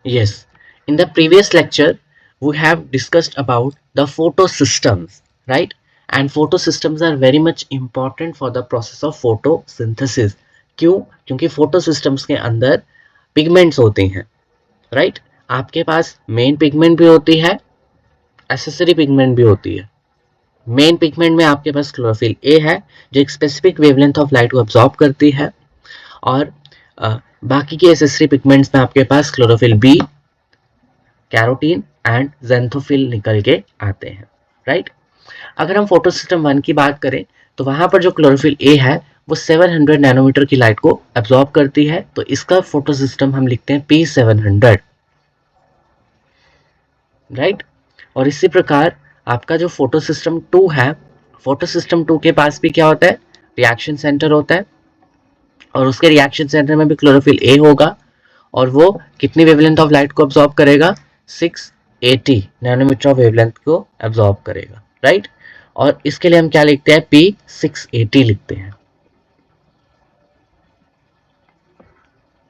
Yes, in the previous lecture, we have discussed about the photosystems, right? And photosystems are very much important for the process of photosynthesis. क्यों? क्योंकि photosystems के अंदर pigments होते हैं, right? आपके पास main pigment भी होती है, accessory pigment भी होती है. मेन पिगमेंट में आपके पास क्लोरोफिल ए है जो एक स्पेसिफिक वेवलेंथ ऑफ लाइट को अब्सॉर्ब करती है, और बाकी के एसेसरी पिगमेंट्स में आपके पास chlorophyll b, carotene and xanthophyll निकल के आते हैं, राइट। अगर हम फोटो सिस्टम 1 की बात करें तो वहां पर जो क्लोरोफिल ए है वो 700 नैनोमीटर की लाइट को एब्जॉर्ब करती है, तो इसका फोटो सिस्टम हम लिखते हैं P700, राइट। और इसी प्रकार आपका जो फोटो सिस्टम 2 है, फोटो सिस्टम 2 के पास भी क्या होता है, रिएक्शन सेंटर होता है, और उसके रिएक्शन सेंटर में भी क्लोरोफिल ए होगा, और वो कितनी वेवलेंथ ऑफ लाइट को अब्सॉर्ब करेगा, 680 नैनोमीटर ऑफ वेवलेंथ को अब्सॉर्ब करेगा, राइट। और इसके लिए हम क्या लिखते हैं, P680 लिखते हैं।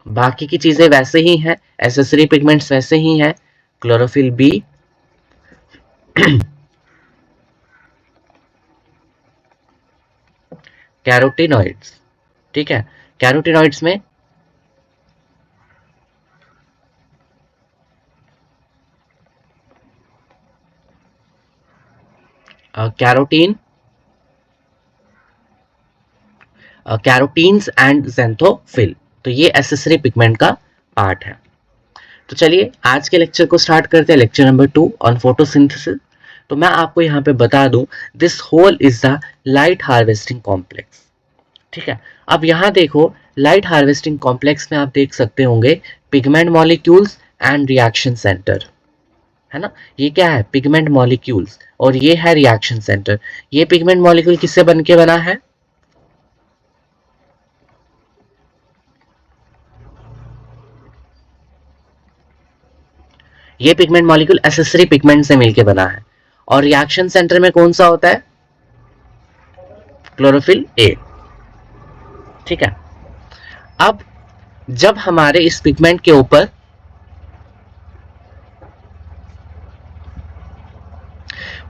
बाकी की चीजें वैसे ही हैं, एसेसरी पिगमेंट्स वैसे ही हैं, क्लोरोफिल बी, कैरोटीनॉइड्स, ठीक है। कैरोटीनॉइड्स में कैरोटीन, कैरोटीन्स एंड ज़ैंथोफिल, तो ये एसेसरी पिगमेंट का पार्ट है। तो चलिए आज के लेक्चर को स्टार्ट करते हैं, लेक्चर नंबर 2 ऑन फोटोसिंथेसिस। तो मैं आपको यहाँ पे बता दूं, this whole is the light harvesting complex, ठीक है। अब यहाँ देखो, लाइट हार्वेस्टिंग कॉम्प्लेक्स में आप देख सकते होंगे pigment molecules and reaction centre, है ना। ये क्या है, पिगमेंट मॉलिक्यूल्स, और ये है रिएक्शन सेंटर। ये पिगमेंट मॉलिक्यूल किससे बन के बना है, ये पिगमेंट मॉलिक्यूल एसेसरी पिगमेंट से मिलके बना है, और रिएक्शन सेंटर में कौन सा होता है, क्लोरोफिल ए, ठीक है। अब जब हमारे इस पिगमेंट के ऊपर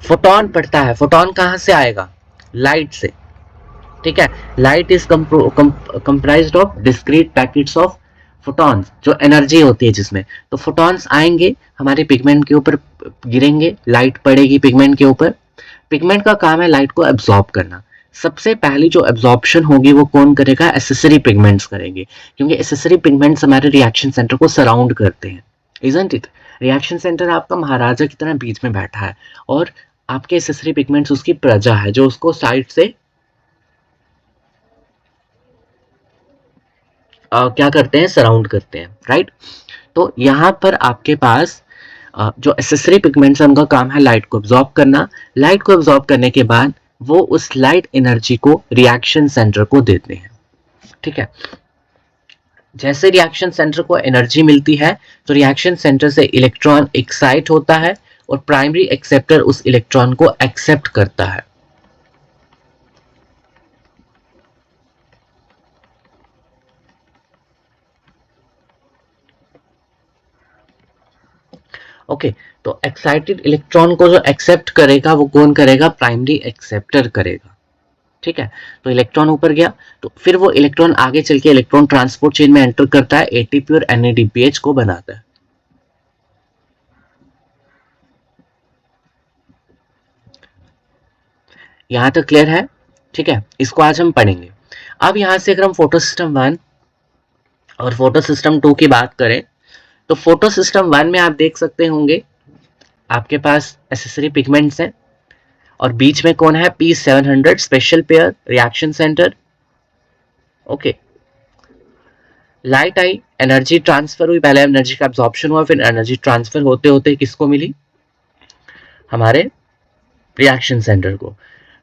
फोटोन पड़ता है, फोटोन कहां से आएगा, लाइट से, ठीक है। Light is comprised of discrete packets of photons, जो एनर्जी होती है जिसमें, तो फोटॉन्स आएंगे हमारे पिगमेंट के ऊपर, गिरेंगे, लाइट पड़ेगी पिगमेंट के ऊपर। पिगमेंट का काम है लाइट को एब्जॉर्ब करना। सबसे पहली जो एब्जॉर्प्शन होगी वो कौन करेगा, एसेसरी पिगमेंट्स करेंगे, क्योंकि एसेसरी पिगमेंट्स हमारे रिएक्शन सेंटर को सराउंड करते हैं, इजंट इट। रिएक्शन सेंटर आपका महाराजा की तरह बीच में बैठा है, और आपके एसेसरी पिगमेंट्स उसकी प्रजा है जो उसको साइड से क्या करते हैं, सराउंड करते हैं, राइट। तो यहाँ पर आपके पास जो एसेसरी पिगमेंट्स है उनका काम है लाइट को एब्जॉर्ब करना। लाइट को एब्जॉर्ब करने के बाद वो उस लाइट एनर्जी को रिएक्शन सेंटर को देते हैं, ठीक है। जैसे रिएक्शन सेंटर को एनर्जी मिलती है तो रिएक्शन सेंटर से इलेक्ट्रॉन एक्साइट होता है, और प्राइमरी एक्सेप्टर उस इलेक्ट्रॉन को एक्सेप्ट करता है। ओके, तो एक्साइटेड इलेक्ट्रॉन को जो एक्सेप्ट करेगा वो कौन करेगा, प्राइमरी एक्सेप्टर करेगा, ठीक है। तो इलेक्ट्रॉन ऊपर गया, तो फिर वो इलेक्ट्रॉन आगे चल के इलेक्ट्रॉन ट्रांसपोर्ट चेन में एंटर करता है, एटीपी और एनएडीपीएच को बनाता है। यहां तक क्लियर है, ठीक है। इसको आज हम पढ़ेंगे। अब यहां से अगर हम फोटो सिस्टम 1 और फोटो सिस्टम 2 की बात करें, तो फोटो सिस्टम 1 में आप देख सकते होंगे आपके पास एसेसरी पिगमेंट्स हैं, और बीच में कौन है, P700 special pair reaction centre, okay. Light आई, एनर्जी ट्रांसफर हुई, पहले एनर्जी का एब्जॉर्प्शन हुआ, फिर एनर्जी ट्रांसफर होते होते किसको मिली, हमारे रिएक्शन सेंटर को।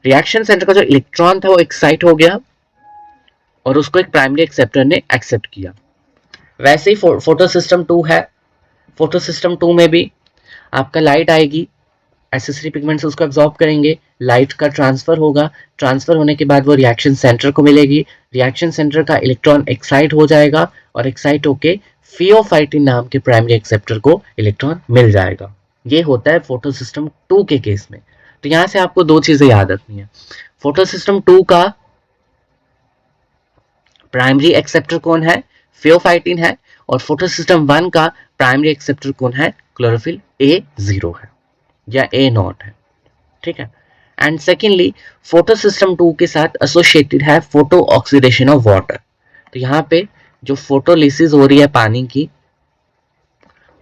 रिएक्शन सेंटर का जो इलेक्ट्रॉन था वो एक्साइट हो गया, और उसको एक प्राइमरी एक्सेप्टर ने एक्सेप्ट किया। वैसे ही फोटो सिस्टम 2 है, फोटो सिस्टम 2 में भी आपका लाइट आएगी, एसेसरी पिगमेंट्स उसको एब्जॉर्ब करेंगे, लाइट का ट्रांसफर होगा, ट्रांसफर होने के बाद वो रिएक्शन सेंटर को मिलेगी, रिएक्शन सेंटर का इलेक्ट्रॉन एक्साइट हो जाएगा और एक्साइट होके फियोफाइटिन नाम के प्राइमरी एक्सेप्टर को इलेक्ट्रॉन मिल जाएगा। ये होता है फोटो सिस्टम 2 के केस में। तो यहां से आपको दो चीजें याद रखनी है, फोटो सिस्टम 2 का प्राइमरी एक्सेप्टर कौन है, फियोफाइटिन है, और फोटो सिस्टम 1 का प्राइमरी एक्सेप्टर कौन है, क्लोरोफिल A0 है या A0 है, ठीक है। एंड सेकेंडली फोटो सिस्टम 2 के साथ एसोसिएटेड है फोटो ऑक्सीडेशन ऑफ वाटर। तो यहाँ पे जो फोटोलिसिस हो रही है पानी की,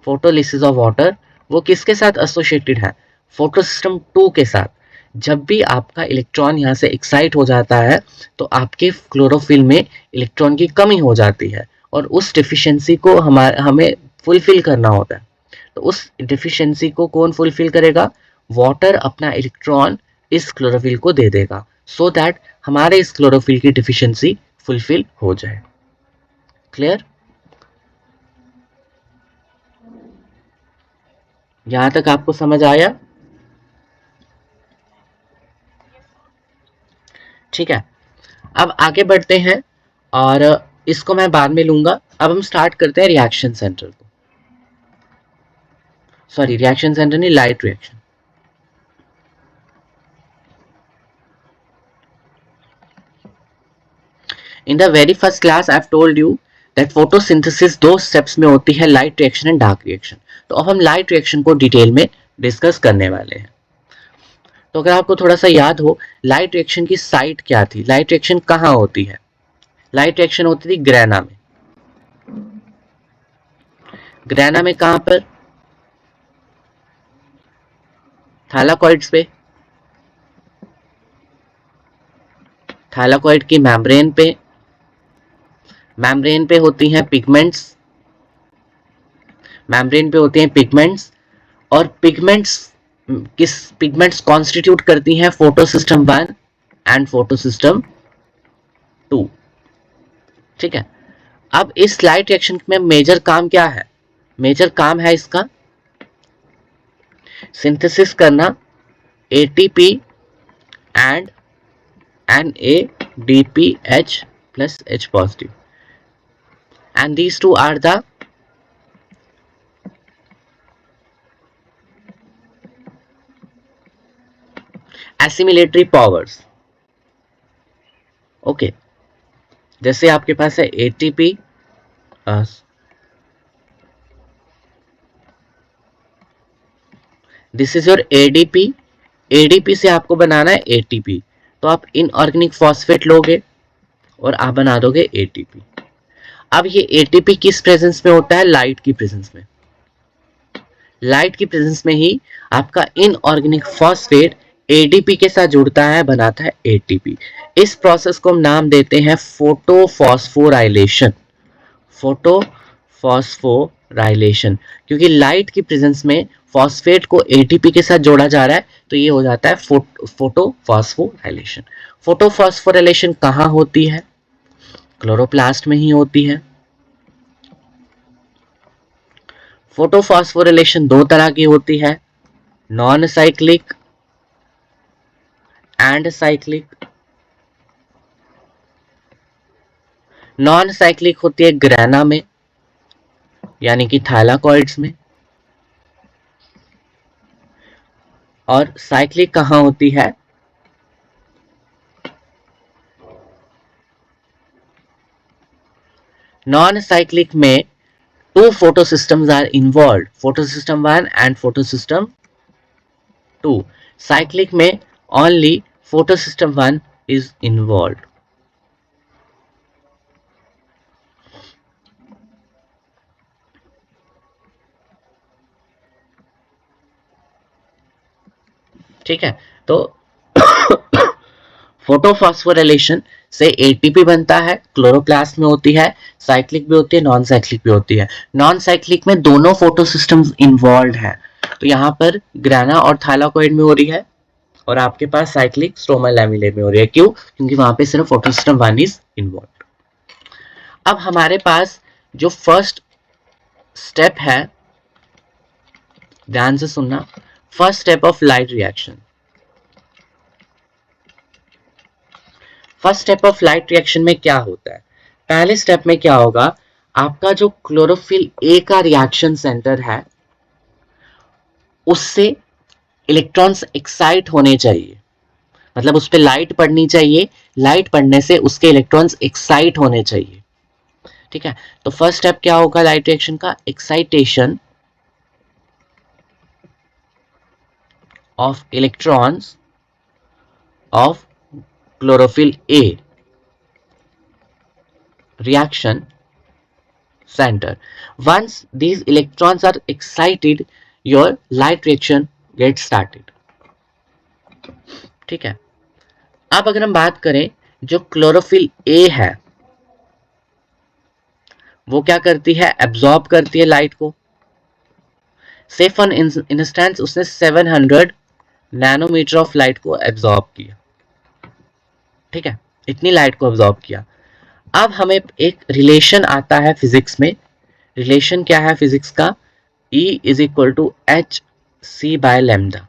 फोटोलिसिस ऑफ वाटर, वो किसके साथ एसोसिएटेड है, फोटो सिस्टम 2 के साथ। जब भी आपका इलेक्ट्रॉन यहाँ से एक्साइट हो जाता है तो आपके क्लोरोफिल में इलेक्ट्रॉन की कमी हो जाती है और उस डिफिशियंसी को हमें फुलफिल करना होता है। तो उस डिफिशियंसी को कौन फुलफिल करेगा, वाटर अपना इलेक्ट्रॉन इस क्लोरोफिल को दे देगा, सो दैट हमारे इस क्लोरोफिल की डिफिशियंसी फुलफिल हो जाए। क्लियर? यहां तक आपको समझ आया? ठीक है, अब आगे बढ़ते हैं और इसको मैं बाद में लूंगा। अब हम स्टार्ट करते हैं रिएक्शन सेंटर को, सॉरी रिएक्शन सेंटर नहीं, light reaction. In the very first class I have told you that photosynthesis दो स्टेप्स में होती है, light reaction and dark reaction. तो अब हम लाइट रिएक्शन को डिटेल में डिस्कस करने वाले हैं। तो अगर आपको थोड़ा सा याद हो, लाइट रिएक्शन की साइट क्या थी, लाइट रिएक्शन कहाँ होती है, लाइट रिएक्शन होती थी ग्रेना में। ग्रेना में कहां पर, थैलाकॉइड्स पे, थैलाकॉइड की मेम्ब्रेन पे, मेम्ब्रेन पे होती हैं पिगमेंट्स, मेम्ब्रेन पे होती हैं पिगमेंट्स, और पिगमेंट्स किस, पिगमेंट्स कॉन्स्टिट्यूट करती हैं photo system 1 and photo system 2, ठीक है। अब इस लाइट रिएक्शन में मेजर काम क्या है, मेजर काम है इसका सिंथेसिस करना ATP and NADPH plus H positive, and these two are the assimilatory powers। Okay, जैसे आपके पास है ATP, this is your ADP, ADP से आपको बनाना है एटीपी, तो आप इनऑर्गेनिक फॉस्फेट लोगे और आप बना दोगे एटीपी। अब ये एटीपी किस प्रेजेंस में होता है, लाइट की प्रेजेंस में, लाइट की प्रेजेंस में ही आपका इनऑर्गेनिक फॉस्फेट एडीपी के साथ जुड़ता है, बनाता है एटीपी। इस प्रोसेस को हम नाम देते हैं फोटोफॉस्फोराइलेशन, फोटोफॉस्फोराइलेशन, क्योंकि लाइट की प्रेजेंस में फॉस्फेट को एटीपी के साथ जोड़ा जा रहा है, तो ये हो जाता है फोटोफॉस्फोराइलेशन। फोटोफॉस्फोराइलेशन कहाँ होती है, क्लोरोप्लास्ट में ही होती है। फोटोफॉस्फोराइलेशन दो तरह की होती है, non cyclic and cyclic. Non cyclic होती है ग्रेना में, यानी कि थैलाकॉइड्स में, और साइक्लिक कहां होती है, नॉन साइक्लिक में two photo systems are involve, photo system 1 and photo system 2। Cyclic में only photo system 1 is involve. ठीक है, तो फोटोफॉस्फोराइलेशन से एटीपी बनता है, क्लोरोप्लास्ट में होती है, साइक्लिक भी होती है, नॉन साइक्लिक भी होती है। नॉन साइक्लिक में दोनों फोटो सिस्टम्स इन्वॉल्व है, तो यहाँ पर ग्राना और थैलाकॉइड में हो रही है, और आपके पास साइक्लिक स्ट्रोमा लैमेले में हो रही है। क्यों? क्योंकि वहां पे सिर्फ फोटो सिस्टम 1 इज इन्वॉल्व। अब हमारे पास जो फर्स्ट स्टेप है, ध्यान से सुनना, first step of light reaction. First step of light reaction में क्या होता है? पहले स्टेप में क्या होगा, आपका जो क्लोरोफिल ए का रिएक्शन सेंटर है उससे इलेक्ट्रॉन्स एक्साइट होने चाहिए, मतलब उस पर लाइट पड़नी चाहिए, लाइट पड़ने से उसके इलेक्ट्रॉन्स एक्साइट होने चाहिए। ठीक है, तो फर्स्ट स्टेप क्या होगा लाइट रिएक्शन का? Excitation of electrons of chlorophyll A reaction center. Once these electrons are excited, your light reaction gets started. ठीक है, अब अगर हम बात करें जो क्लोरोफिल ए है वो क्या करती है? एब्जॉर्ब करती है लाइट को। से फॉर इंस्टेंस उसने 700 नैनोमीटर ऑफ लाइट को एब्जॉर्ब किया। ठीक है, इतनी लाइट को एब्जॉर्ब किया। अब हमें एक रिलेशन आता है फिजिक्स में। रिलेशन क्या है फिजिक्स का? E is equal to H C by lambda.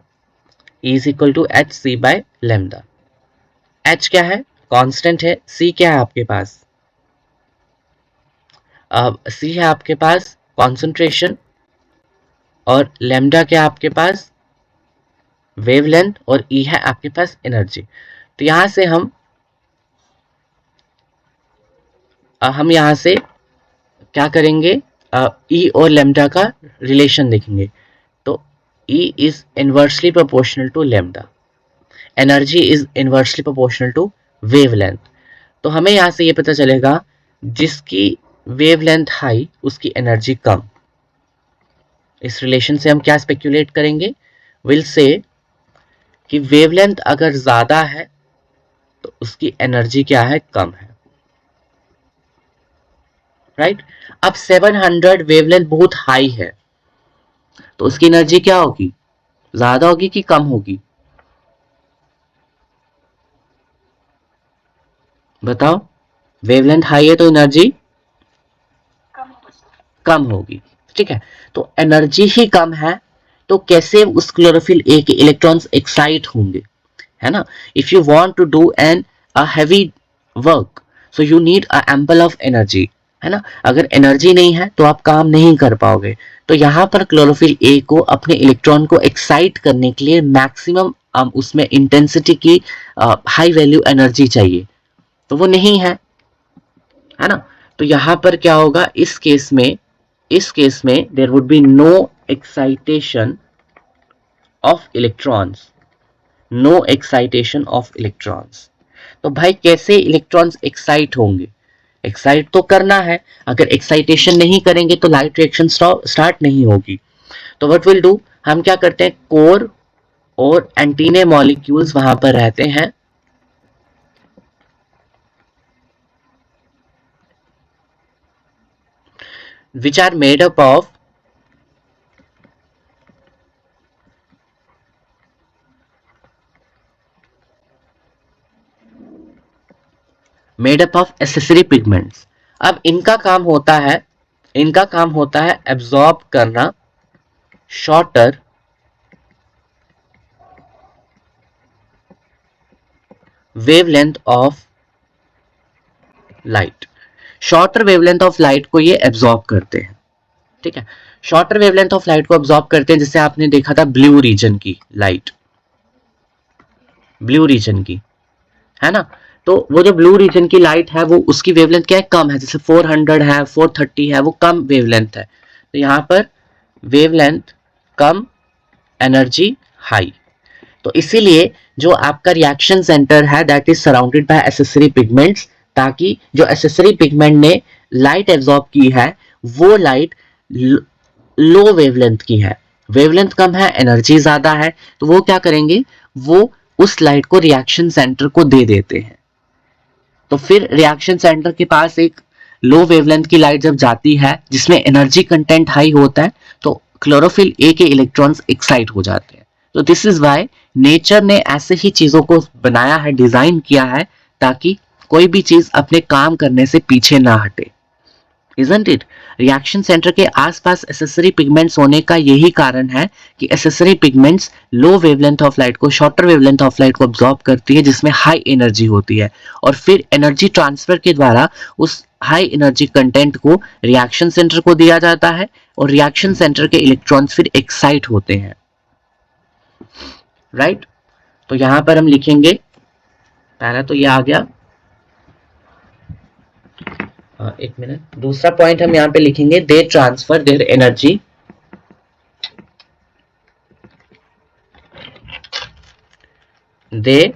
E is equal to H C by lambda. H क्या है? कांस्टेंट है। C क्या है आपके पास? C है आपके पास कॉन्सेंट्रेशन, और लेमडा क्या है आपके पास? वेवलेंथ, और E है आपके पास एनर्जी। तो यहां से हम यहां से क्या करेंगे? E और लेमडा का रिलेशन देखेंगे। तो E is inversely proportional to lambda, energy is inversely proportional to wavelength. तो हमें यहां से ये पता चलेगा जिसकी वेवलेंथ हाई उसकी एनर्जी कम। इस रिलेशन से हम क्या स्पेक्यूलेट करेंगे? विल से कि वेवलेंथ अगर ज्यादा है तो उसकी एनर्जी क्या है? कम है। राइट, अब 700 वेवलेंथ बहुत हाई है तो उसकी एनर्जी क्या होगी? ज्यादा होगी कि कम होगी? बताओ। वेवलेंथ हाई है तो एनर्जी कम होगी। ठीक है, तो एनर्जी ही कम है तो कैसे उस क्लोरोफिल ए के इलेक्ट्रॉन्स एक्साइट होंगे? है ना, if you want to do an a heavy work so you need a ample of energy, है ना। अगर एनर्जी नहीं है तो आप काम नहीं कर पाओगे। तो यहाँ पर क्लोरोफिल ए को अपने इलेक्ट्रॉन को एक्साइट करने के लिए मैक्सिमम उसमें इंटेंसिटी की हाई वैल्यू एनर्जी चाहिए, तो वो नहीं है ना। तो यहाँ पर क्या होगा? इस केस में there would be no excitation of electrons, no excitation of electrons. तो भाई कैसे इलेक्ट्रॉन्स एक्साइट होंगे? एक्साइट तो करना है, अगर एक्साइटेशन नहीं करेंगे तो लाइट रिएक्शन स्टार्ट नहीं होगी। तो व्हाट विल डू, हम क्या करते हैं? कोर और एंटीने मॉलिक्यूल्स वहां पर रहते हैं, which are made up of accessory pigments. अब इनका काम होता है एब्जॉर्ब करना shorter wavelength of light. Shorter wavelength of light को ये एब्जॉर्ब करते हैं। ठीक है, शॉर्टर वेवलेंथ ऑफ लाइट को एब्जॉर्ब करते हैं, जैसे आपने देखा था ब्लू रीजन की लाइट, ब्लू रीजन की, है ना। तो वो जो ब्लू रीजन की लाइट है वो उसकी वेवलेंथ क्या है? कम है, जैसे 400 है, 430 है, वो कम वेवलेंथ है। तो यहाँ पर वेवलेंथ कम, एनर्जी हाई। तो इसीलिए जो आपका रिएक्शन सेंटर है that is surrounded by accessory pigments, ताकि जो एसेसरी पिगमेंट ने लाइट एब्जॉर्ब की है वो लाइट लो वेवलेंथ की है, वेवलेंथ कम है, एनर्जी ज्यादा है, तो वो क्या करेंगे? वो उस लाइट को रिएक्शन सेंटर को दे देते हैं। तो फिर रिएक्शन सेंटर के पास एक लो वेवलेंथ की लाइट जब जाती है जिसमें एनर्जी कंटेंट हाई होता है तो क्लोरोफिल ए के इलेक्ट्रॉन्स एक्साइट हो जाते हैं। तो दिस इज वाई नेचर ने ऐसे ही चीजों को बनाया है, डिजाइन किया है, ताकि कोई भी चीज अपने काम करने से पीछे ना हटे। isn't it? रिएक्शन सेंटर के आसपास एसेसरी पिगमेंट्स होने का यही कारण है कि accessory pigments low wavelength of light को, शॉर्टर वेवलेंथ ऑफ लाइट को अब्सॉर्ब करती है, जिसमें हाई एनर्जी होती है, और फिर एनर्जी ट्रांसफर के द्वारा उस हाई एनर्जी कंटेंट को रिएक्शन सेंटर को दिया जाता है, और रिएक्शन सेंटर के इलेक्ट्रॉन्स फिर एक्साइट होते हैं, राइट? तो यहां पर हम लिखेंगे, पहला तो ये आ गया, एक मिनट, दूसरा पॉइंट हम यहां पे लिखेंगे, they transfer their energy they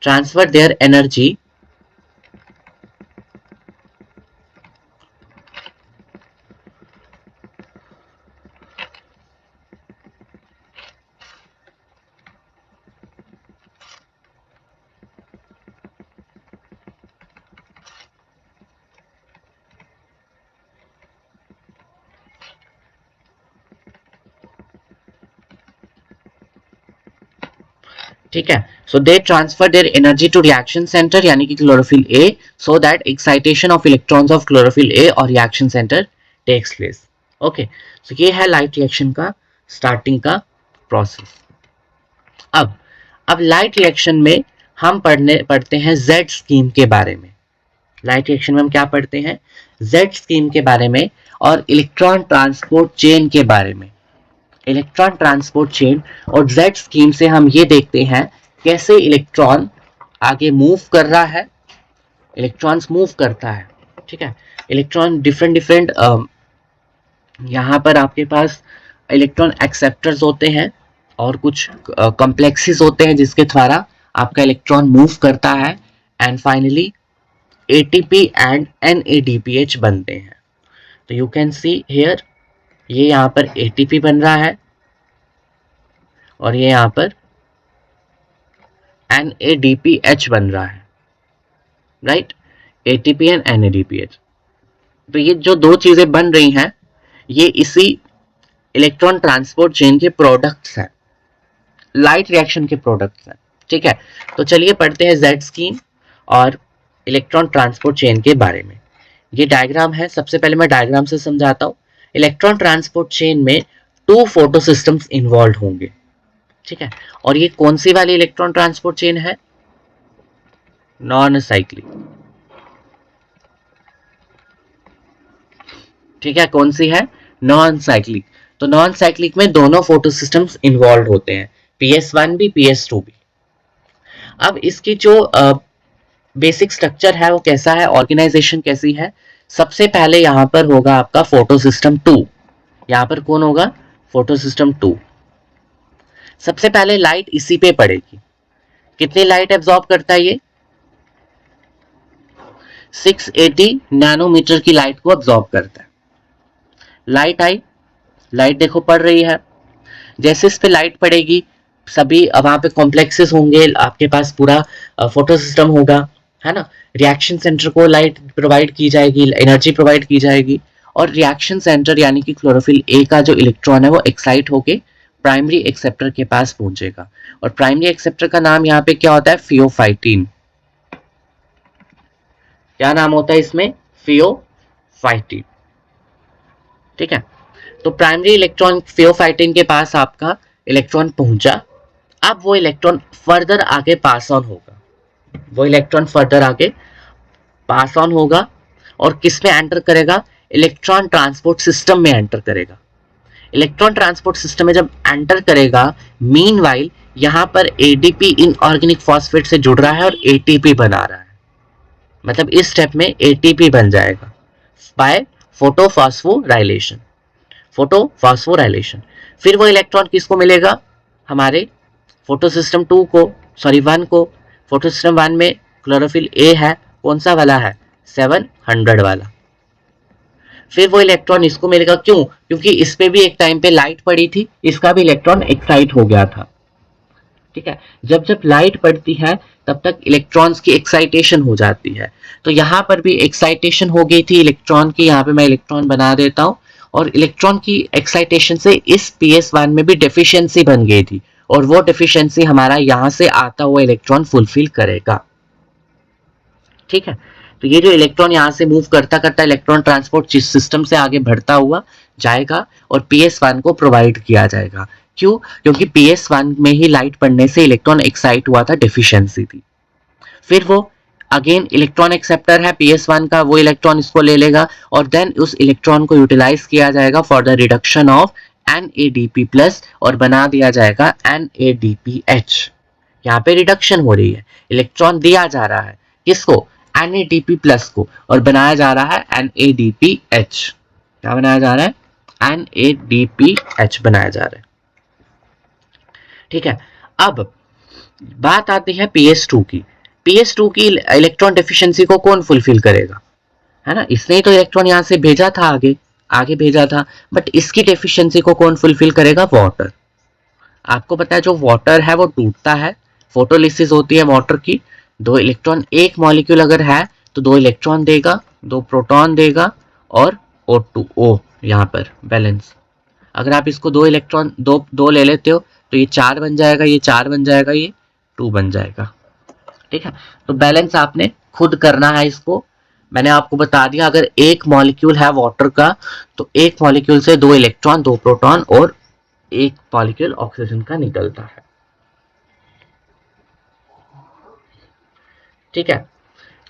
transfer their energy ठीक है। So they transfer their energy to reaction centre यानी कि chlorophyll a, so that excitation of electrons of chlorophyll a और reaction centre takes place. Okay, so ये है light reaction का starting का process. अब लाइट रिएक्शन में हम पढ़ते हैं जेड स्कीम के बारे में। लाइट रिएक्शन में हम क्या पढ़ते हैं? जेड स्कीम के बारे में और इलेक्ट्रॉन ट्रांसपोर्ट चेन के बारे में। इलेक्ट्रॉन ट्रांसपोर्ट चेन और जेड स्कीम से हम ये देखते हैं कैसे इलेक्ट्रॉन आगे मूव कर रहा है, इलेक्ट्रॉन्स मूव करता है, ठीक है। इलेक्ट्रॉन डिफरेंट यहाँ पर आपके पास इलेक्ट्रॉन एक्सेप्टर्स होते हैं और कुछ कॉम्प्लेक्सेस होते हैं जिसके द्वारा आपका इलेक्ट्रॉन मूव करता है, and finally ATP and NADPH बनते हैं। तो यू कैन सी हियर, ये यहाँ पर एटीपी बन रहा है और ये यहाँ पर NADPH बन रहा है, राइट? ATP and NADPH। तो ये जो दो चीजें बन रही हैं ये इसी इलेक्ट्रॉन ट्रांसपोर्ट चेन के प्रोडक्ट्स हैं, लाइट रिएक्शन के प्रोडक्ट्स हैं, ठीक है। तो चलिए पढ़ते हैं जेड स्कीम और इलेक्ट्रॉन ट्रांसपोर्ट चेन के बारे में। ये डायग्राम है, सबसे पहले मैं डायग्राम से समझाता हूँ। इलेक्ट्रॉन ट्रांसपोर्ट चेन में 2 फोटो सिस्टम्स इन्वॉल्व होंगे, ठीक है। और ये कौन सी वाली इलेक्ट्रॉन ट्रांसपोर्ट चेन है? नॉन साइक्लिक, ठीक है। कौन सी है? Non cyclic. तो नॉन साइक्लिक में दोनों फोटो सिस्टम्स इन्वॉल्व होते हैं, PS1 भी PS2 भी। अब इसकी जो बेसिक स्ट्रक्चर है वो कैसा है, ऑर्गेनाइजेशन कैसी है? सबसे पहले यहां पर होगा आपका फोटो सिस्टम 2। यहां पर कौन होगा? Photo system 2। सबसे पहले लाइट इसी पे पड़ेगी। कितनी लाइट एब्जॉर्ब करता है ये? 680 नैनोमीटर की लाइट को एब्जॉर्ब करता है। लाइट आई, लाइट देखो पड़ रही है। जैसे इस पे लाइट पड़ेगी सभी वहां पे कॉम्प्लेक्सेस होंगे, आपके पास पूरा फोटो सिस्टम होगा, है ना। रिएक्शन सेंटर को लाइट प्रोवाइड की जाएगी, एनर्जी प्रोवाइड की जाएगी, और रिएक्शन सेंटर यानी कि क्लोरोफिल ए का जो इलेक्ट्रॉन है वो एक्साइट होके प्राइमरी एक्सेप्टर के पास पहुंचेगा। और प्राइमरी एक्सेप्टर का नाम यहाँ पे क्या होता है? फियोफाइटिन। क्या नाम होता है इसमें? फियोफाइटिन, ठीक है। तो प्राइमरी इलेक्ट्रॉन फियोफाइटिन के पास आपका इलेक्ट्रॉन पहुंचा। अब वो इलेक्ट्रॉन फर्दर आगे पास ऑन होगा, वो इलेक्ट्रॉन फर्दर आगे पास ऑन होगा और किस में एंटर करेगा? इलेक्ट्रॉन ट्रांसपोर्ट सिस्टम में एंटर करेगा। इलेक्ट्रॉन ट्रांसपोर्ट सिस्टम में जब एंटर करेगा, मीनवाइल यहां पर एडीपी इनऑर्गेनिक फॉस्फेट से जुड़ रहा है और एटीपी बना रहा है, मतलब इस स्टेप में एटीपी बन जाएगा बाय फोटोफॉस्फोराइलेशन। फोटोफॉस्फोराइलेशन। फिर वो इलेक्ट्रॉन किसको मिलेगा? हमारे फोटो सिस्टम 2 को, सॉरी 1 को। फोटो सिस्टम 1 में क्लोरोफिल ए है, कौन सा वाला है? 700 वाला। फिर वो इलेक्ट्रॉन इसको मिलेगा, क्यों? क्योंकि इस पे भी एक टाइम पे लाइट पड़ी थी, इसका भी इलेक्ट्रॉन एक्साइट हो गया था, ठीक है। जब जब लाइट पड़ती है तब तक इलेक्ट्रॉन्स की एक्साइटेशन हो जाती है। तो यहाँ पर भी एक्साइटेशन हो गई थी इलेक्ट्रॉन की, यहाँ पे मैं इलेक्ट्रॉन बना देता हूँ, और इलेक्ट्रॉन की एक्साइटेशन से इस PS1 में भी डेफिशिएंसी बन गई थी, और वो डेफिशिएंसी हमारा यहाँ से आता हुआ इलेक्ट्रॉन फुलफिल करेगा। ठीक है। तो ये जो इलेक्ट्रॉन यहाँ से मूव करता करता इलेक्ट्रॉन ट्रांसपोर्ट सिस्टम से आगे बढ़ता हुआ जाएगा और PS1 को प्रोवाइड किया जाएगा। क्यों? क्योंकि PS1 में ही लाइट पड़ने से इलेक्ट्रॉन एक्साइट हुआ था, डेफिशिएंसी थी। फिर वो अगेन इलेक्ट्रॉन एक्सेप्टर है PS1 का, वो इलेक्ट्रॉन इसको ले लेगा और देन उस इलेक्ट्रॉन को यूटिलाइज किया जाएगा for the reduction of NADP+ और बना दिया जाएगा NADPH। यहाँ पे रिडक्शन हो रही है, इलेक्ट्रॉन दिया जा रहा है किसको? NADP+ को, और बनाया जा रहा है NADPH। क्या बनाया जा रहा है? NADPH बनाया जा रहा है। ठीक है। अब बात आती है PS2 की। PS2 की इलेक्ट्रॉन डेफिशिएंसी को कौन फुलफिल करेगा? है ना, इसने ही तो इलेक्ट्रॉन यहाँ से भेजा था, आगे आगे भेजा था, बट इसकी डेफिशिएंसी को कौन फुलफिल करेगा? वाटर। आपको पता है जो वाटर है वो टूटता है, फोटोलिसिस होती है वाटर की। दो इलेक्ट्रॉन, एक मॉलिक्यूल अगर है तो दो इलेक्ट्रॉन देगा, दो प्रोटॉन देगा और O2O यहाँ पर बैलेंस। अगर आप इसको दो इलेक्ट्रॉन दो दो ले लेते हो तो ये 4 बन जाएगा, ये 4 बन जाएगा, ये 2 बन जाएगा। ठीक है। तो बैलेंस आपने खुद करना है इसको। मैंने आपको बता दिया, अगर एक मॉलिक्यूल है वाटर का तो एक मॉलिक्यूल से दो इलेक्ट्रॉन, दो प्रोटॉन और एक मॉलिक्यूल ऑक्सीजन का निकलता है। ठीक है।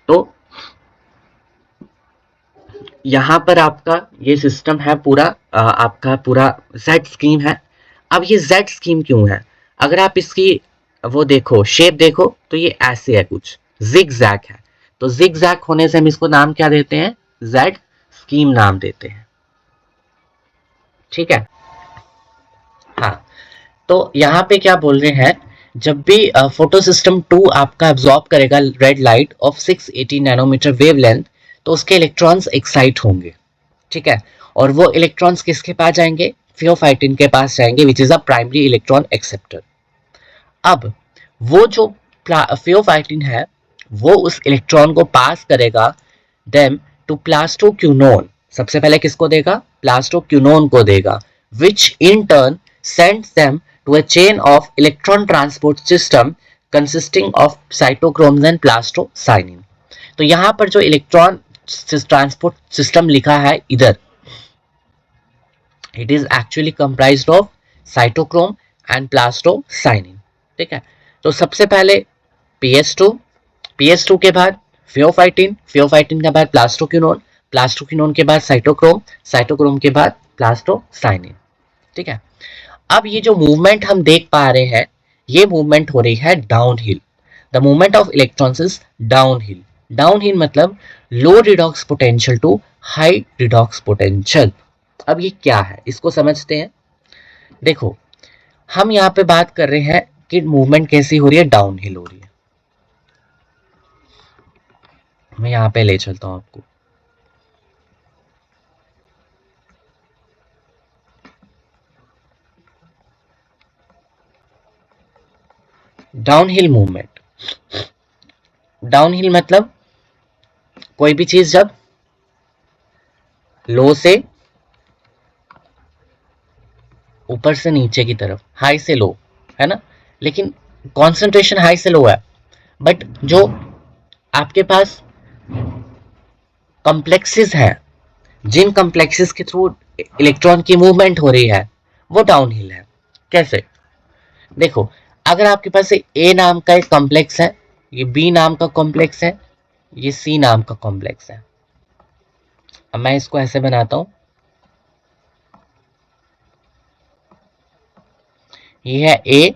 तो यहां पर आपका ये सिस्टम है पूरा, आपका पूरा जेड स्कीम है। अब ये जेड स्कीम क्यों है? अगर आप इसकी वो देखो, शेप देखो, तो ये ऐसे है, कुछ जिग जैग है। तो जिग जैग होने से हम इसको नाम क्या देते हैं? जेड स्कीम नाम देते हैं। ठीक है। हाँ। तो यहाँ पे क्या बोल रहे हैं, जब भी फोटो सिस्टम 2 आपका एब्जॉर्ब करेगा red light of 680 nanometre wavelength, तो उसके इलेक्ट्रॉन्स एक्साइट होंगे। ठीक है। और वो इलेक्ट्रॉन्स किसके पास जाएंगे? फियोफाइटिन के पास जाएंगे, which is a primary electron acceptor. अब वो जो फियोफाइटिन है वो उस इलेक्ट्रॉन को पास करेगा देम टू प्लास्टोक्यूनोन। सबसे पहले किसको देगा? प्लास्टोक्यूनोन को देगा, which in turn sends them to a chain of electron transport system consisting of cytochromes and plastocyanin. तो यहां पर जो इलेक्ट्रॉन ट्रांसपोर्ट सिस्टम लिखा है इधर, it is actually comprised of cytochrome and plastocyanin. ठीक है। तो सबसे पहले PS2, PS2 के बाद फियोफाइटिन, फियोफाइटिन के बाद प्लास्टोक्यूनोन, प्लास्टोक्यूनोन के बाद साइटोक्रोम, साइटोक्रोम के बाद प्लास्टोसाइनिन। ठीक है। अब ये जो मूवमेंट हम देख पा रहे हैं, ये मूवमेंट हो रही है downhill. The movement of electrons is downhill. Downhill मतलब low redox potential to high redox potential. अब ये क्या है, इसको समझते हैं। देखो, हम यहाँ पे बात कर रहे हैं कि मूवमेंट कैसी हो रही है? डाउन हिल हो रही है। मैं यहाँ पे ले चलता हूँ आपको। Down hill movement, down hill मतलब कोई भी चीज जब लो से ऊपर से नीचे की तरफ, हाई से लो, है ना, लेकिन कॉन्सेंट्रेशन हाई से लो है, बट जो आपके पास कॉम्प्लेक्सेस है, जिन कॉम्प्लेक्सेस के थ्रू इलेक्ट्रॉन की मूवमेंट हो रही है, वो डाउन हिल है। कैसे? देखो, अगर आपके पास ए नाम का एक कॉम्प्लेक्स है, ये बी नाम का कॉम्प्लेक्स है, ये सी नाम का कॉम्प्लेक्स है। अब मैं इसको ऐसे बनाता हूं, ये है ए,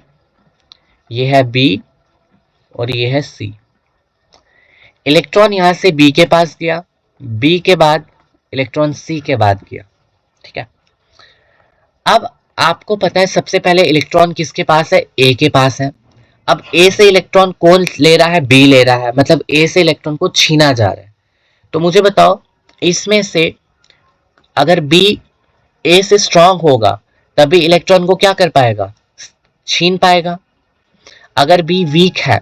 ये है बी और ये है सी। इलेक्ट्रॉन यहां से बी के पास गया, बी के बाद इलेक्ट्रॉन सी के बाद गया। ठीक है। अब आपको पता है सबसे पहले इलेक्ट्रॉन किसके पास है? ए के पास है। अब ए से इलेक्ट्रॉन कौन ले रहा है? बी ले रहा है, मतलब ए से इलेक्ट्रॉन को छीना जा रहा है। तो मुझे बताओ, इसमें से अगर बी ए से स्ट्रांग होगा तभी इलेक्ट्रॉन को क्या कर पाएगा? छीन पाएगा। अगर बी वीक है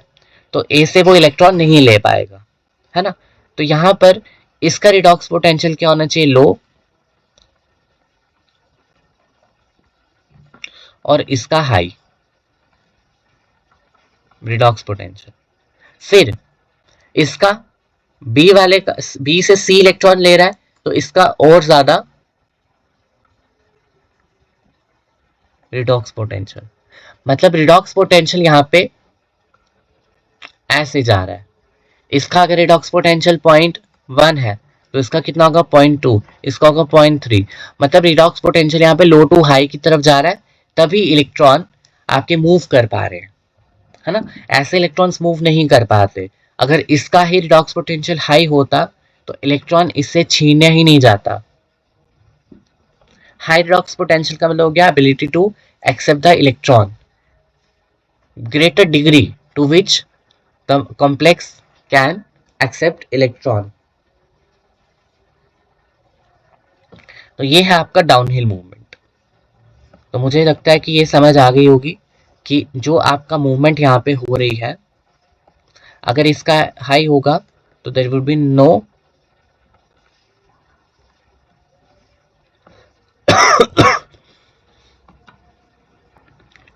तो ए से वो इलेक्ट्रॉन नहीं ले पाएगा, है ना। तो यहां पर इसका रिडॉक्स पोटेंशियल क्या होना चाहिए? लो, और इसका हाई रिडॉक्स पोटेंशियल। फिर इसका बी से सी इलेक्ट्रॉन ले रहा है तो इसका और ज्यादा रिडॉक्स पोटेंशियल, मतलब रिडॉक्स पोटेंशियल यहाँ पे ऐसे जा रहा है। इसका अगर रिडॉक्स पोटेंशियल 0.1 है तो इसका कितना होगा 0.2, इसका होगा 0.3, मतलब रिडॉक्स पोटेंशियल यहाँ पे लो टू हाई की तरफ जा रहा है, तभी इलेक्ट्रॉन आपके मूव कर पा रहे हैं, है ना। ऐसे इलेक्ट्रॉन्स मूव नहीं कर पाते। अगर इसका ही रिडॉक्स पोटेंशियल हाई होता तो इलेक्ट्रॉन इससे छीने ही नहीं जाता। हाई रिडॉक्स पोटेंशियल का मतलब हो गया ability to accept the electron, greater degree to which the complex can accept electron। तो ये है आपका डाउनहिल मूवमेंट। तो मुझे लगता है कि ये समझ आ गई होगी कि जो आपका मूवमेंट यहाँ पे हो रही है, अगर इसका हाई होगा तो देयर विल बी नो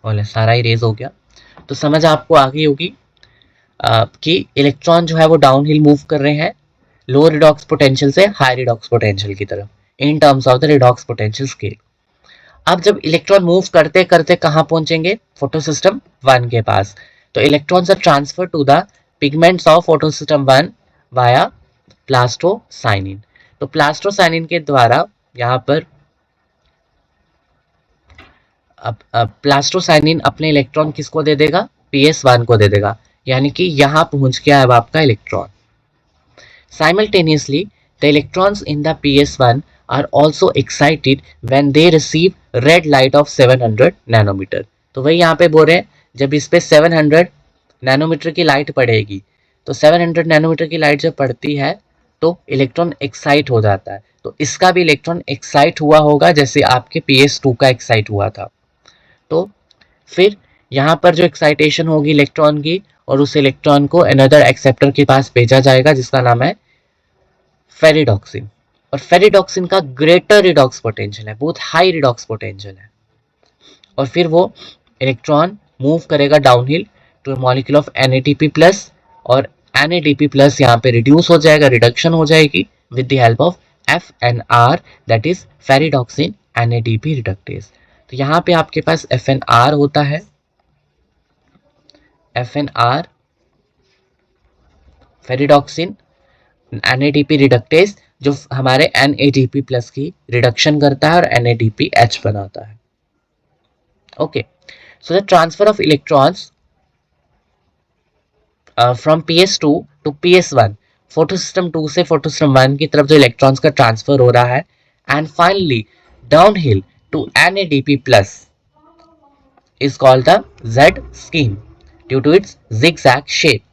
और सारा इरेज हो गया। तो समझ आपको आ गई होगी कि इलेक्ट्रॉन जो है वो डाउनहिल मूव कर रहे हैं लो रिडॉक्स पोटेंशियल से हाई रिडॉक्स पोटेंशियल की तरफ in terms of the redox potential scale. अब जब इलेक्ट्रॉन मूव करते करते कहाँ पहुंचेंगे, फोटोसिस्टम 1 के पास। तो electrons are transfer to the pigments of photosystem 1 via plastocyanin. तो प्लास्टोसाइनिन के द्वारा यहाँ पर प्लास्टोसाइनिन अपने इलेक्ट्रॉन किसको दे देगा, PS1 को दे देगा, यानी कि यहाँ पहुंच गया अब आपका electron. Simultaneously, the electrons in the PS1 are also excited when they receive red light of 700 nanometre. तो वही यहाँ पे बोल रहे हैं जब इस पे 700 नैनोमीटर की लाइट पड़ेगी, तो 700 नैनोमीटर की लाइट जब पड़ती है तो इलेक्ट्रॉन एक्साइट हो जाता है। तो इसका भी इलेक्ट्रॉन एक्साइट हुआ होगा जैसे आपके PS2 का एक्साइट हुआ था। तो फिर यहाँ पर जो एक्साइटेशन होगी इलेक्ट्रॉन की, और उस इलेक्ट्रॉन को अनदर एक्सेप्टर के पास भेजा जाएगा जिसका नाम है फेरिडॉक्सिन। और फेरिडॉक्सिन का ग्रेटर रिडॉक्स पोटेंशियल है, बहुत हाई रिडॉक्स पोटेंशियल है। और फिर वो इलेक्ट्रॉन मूव करेगा downhill two molecule of NADP plus, और NADP प्लस यहाँ पे रिड्यूस हो जाएगा, रिडक्शन हो जाएगी with the help of FNR, that is ferredoxin NADP reductase. तो यहाँ पे आपके पास FNR होता है, FNR फेरिडॉक्सिन NADP रिडक्टेज जो हमारे NADP प्लस की रिडक्शन करता है और NADPH बनाता है। Okay, so the transfer of electrons from PS2 to PS1, photosystem 2 से फोटोसिस्टम 1 की तरफ जो इलेक्ट्रॉन्स का ट्रांसफर हो रहा है, and finally downhill to NADP plus is called the Z scheme due to its zigzag shape.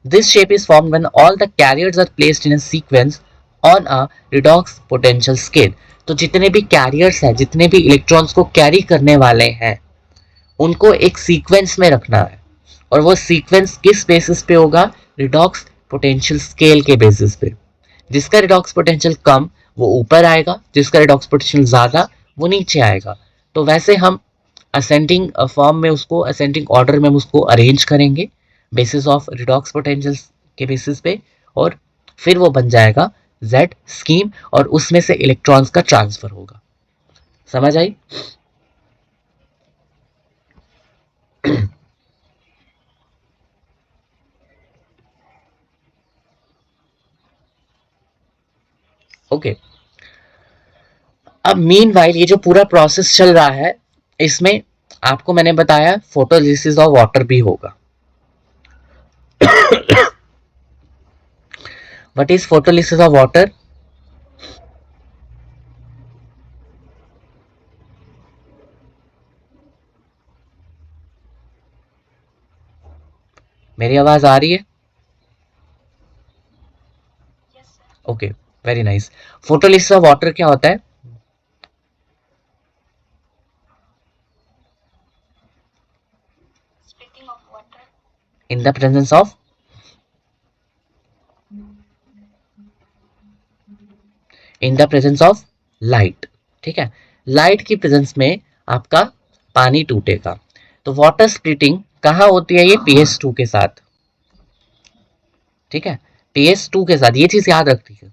This shape is formed when all the carriers are placed in a sequence on a redox potential scale। तो जितने भी carriers हैं, जितने भी electrons को carry करने वाले हैं, उनको एक सीक्वेंस में रखना है। और वो सीक्वेंस किस बेसिस पे होगा, रिडॉक्स पोटेंशियल स्केल के बेसिस पे। जिसका रिडॉक्स पोटेंशियल कम वो ऊपर आएगा, जिसका रिडॉक्स पोटेंशियल ज्यादा वो नीचे आएगा। तो वैसे हम असेंडिंग फॉर्म में उसको, असेंडिंग ऑर्डर में हम उसको अरेंज करेंगे बेसिस ऑफ रिडॉक्स पोटेंशियल के बेसिस पे, और फिर वो बन जाएगा Z स्कीम, और उसमें से इलेक्ट्रॉन्स का ट्रांसफर होगा। समझ आई? ओके, अब मीनवाइल ये जो पूरा प्रोसेस चल रहा है, इसमें आपको मैंने बताया फोटोलिसिस ऑफ वाटर भी होगा। What is photolysis of water? मेरी आवाज आ रही है? Okay, very nice. Photolysis of water क्या होता है? In the presence of, in the presence of light. ठीक है, लाइट की प्रेजेंस में आपका पानी टूटेगा। तो वाटर स्प्लिटिंग कहाँ होती है? ये PS2 के साथ। ठीक है, PS2 के साथ, ये चीज याद रखती है,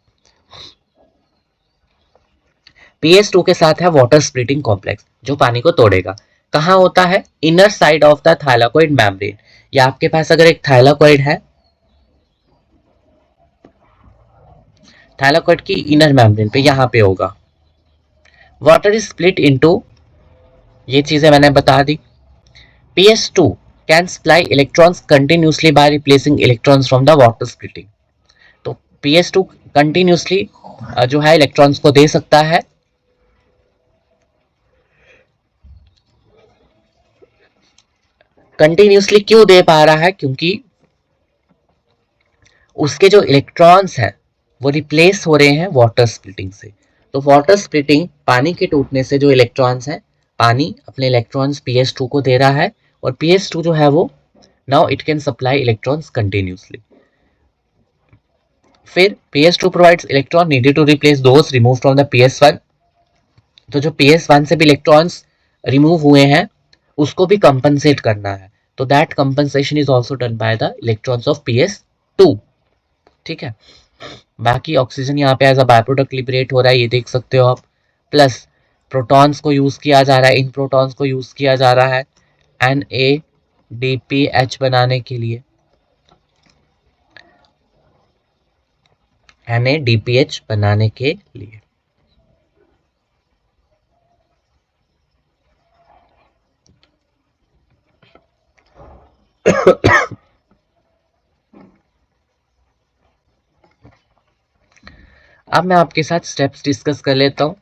PS2 के साथ है वाटर स्प्लिटिंग कॉम्प्लेक्स जो पानी को तोड़ेगा। कहाँ होता है? Inner side of the thylakoid membrane. या आपके पास अगर एक थाइलाकोइड है, थाइलाकोइड की इनर मेम्ब्रेन पे यहां पे होगा। वाटर इज स्प्लिट इनटू, ये चीजें मैंने बता दी। PS2 can supply electrons continuously by replacing electrons from the water splitting. तो PS2 कंटिन्यूसली जो है इलेक्ट्रॉन्स को दे सकता है। कंटिन्यूसली क्यों दे पा रहा है? क्योंकि उसके जो इलेक्ट्रॉन्स हैं वो रिप्लेस हो रहे हैं वाटर स्प्लिटिंग से। तो वाटर स्प्लिटिंग, पानी के टूटने से जो इलेक्ट्रॉन्स हैं, पानी अपने इलेक्ट्रॉन्स PS2 को दे रहा है, और PS2 जो है वो now it can supply electrons continuously. फिर PS2 provides electron needed to replace those remove from the PS1। तो जो PS1 से भी इलेक्ट्रॉन्स रिमूव हुए हैं उसको भी कंपनसेट करना है। तो that compensation is also done by the electrons of PS2। ठीक है। बाकी ऑक्सीजन यहाँ पे as a by product liberate हो रहा है, ये देख सकते हो आप। प्लस प्रोटॉन्स को यूज किया जा रहा है, इन प्रोटॉन्स को यूज किया जा रहा है NADPH बनाने के लिए, NADPH बनाने के लिए। अब मैं आपके साथ स्टेप्स डिस्कस कर लेता हूं।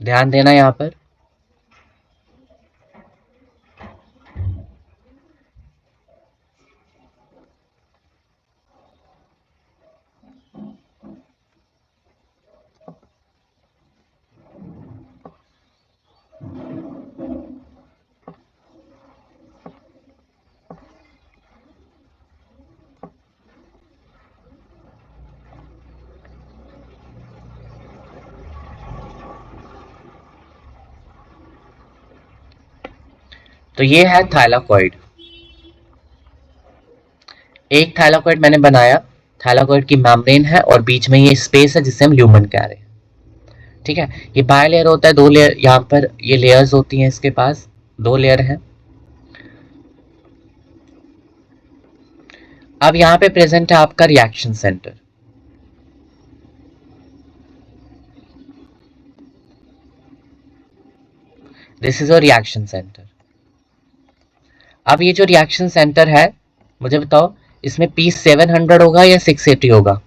ध्यान देना यहां पर। तो ये है थाइलाकॉइड। एक थाइलाकॉइड मैंने बनाया, थाइलाकॉइड की मेम्ब्रेन है और बीच में ये स्पेस है जिसे हम ल्यूमन कह रहे हैं। ठीक है। ये बाय लेयर होता है, दो लेयर, यहाँ पर ये लेयर्स होती हैं, इसके पास दो लेयर हैं। अब यहाँ पे प्रेजेंट है आपका reaction centre. This is a reaction centre. अब ये जो रिएक्शन सेंटर है, मुझे बताओ इसमें P700 होगा या 680 होगा?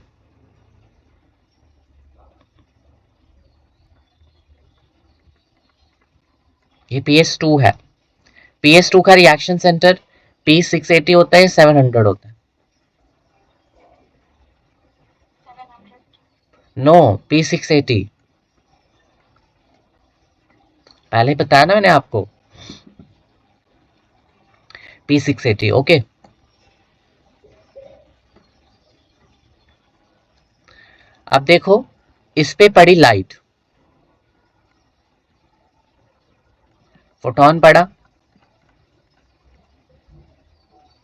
ये PS2 है। PS2 का रिएक्शन सेंटर P680 होता है या 700 होता है? No, P680। पहले बताया ना मैंने आपको, P680। ओके। अब देखो, इस पे पड़ी लाइट, फोटोन पड़ा,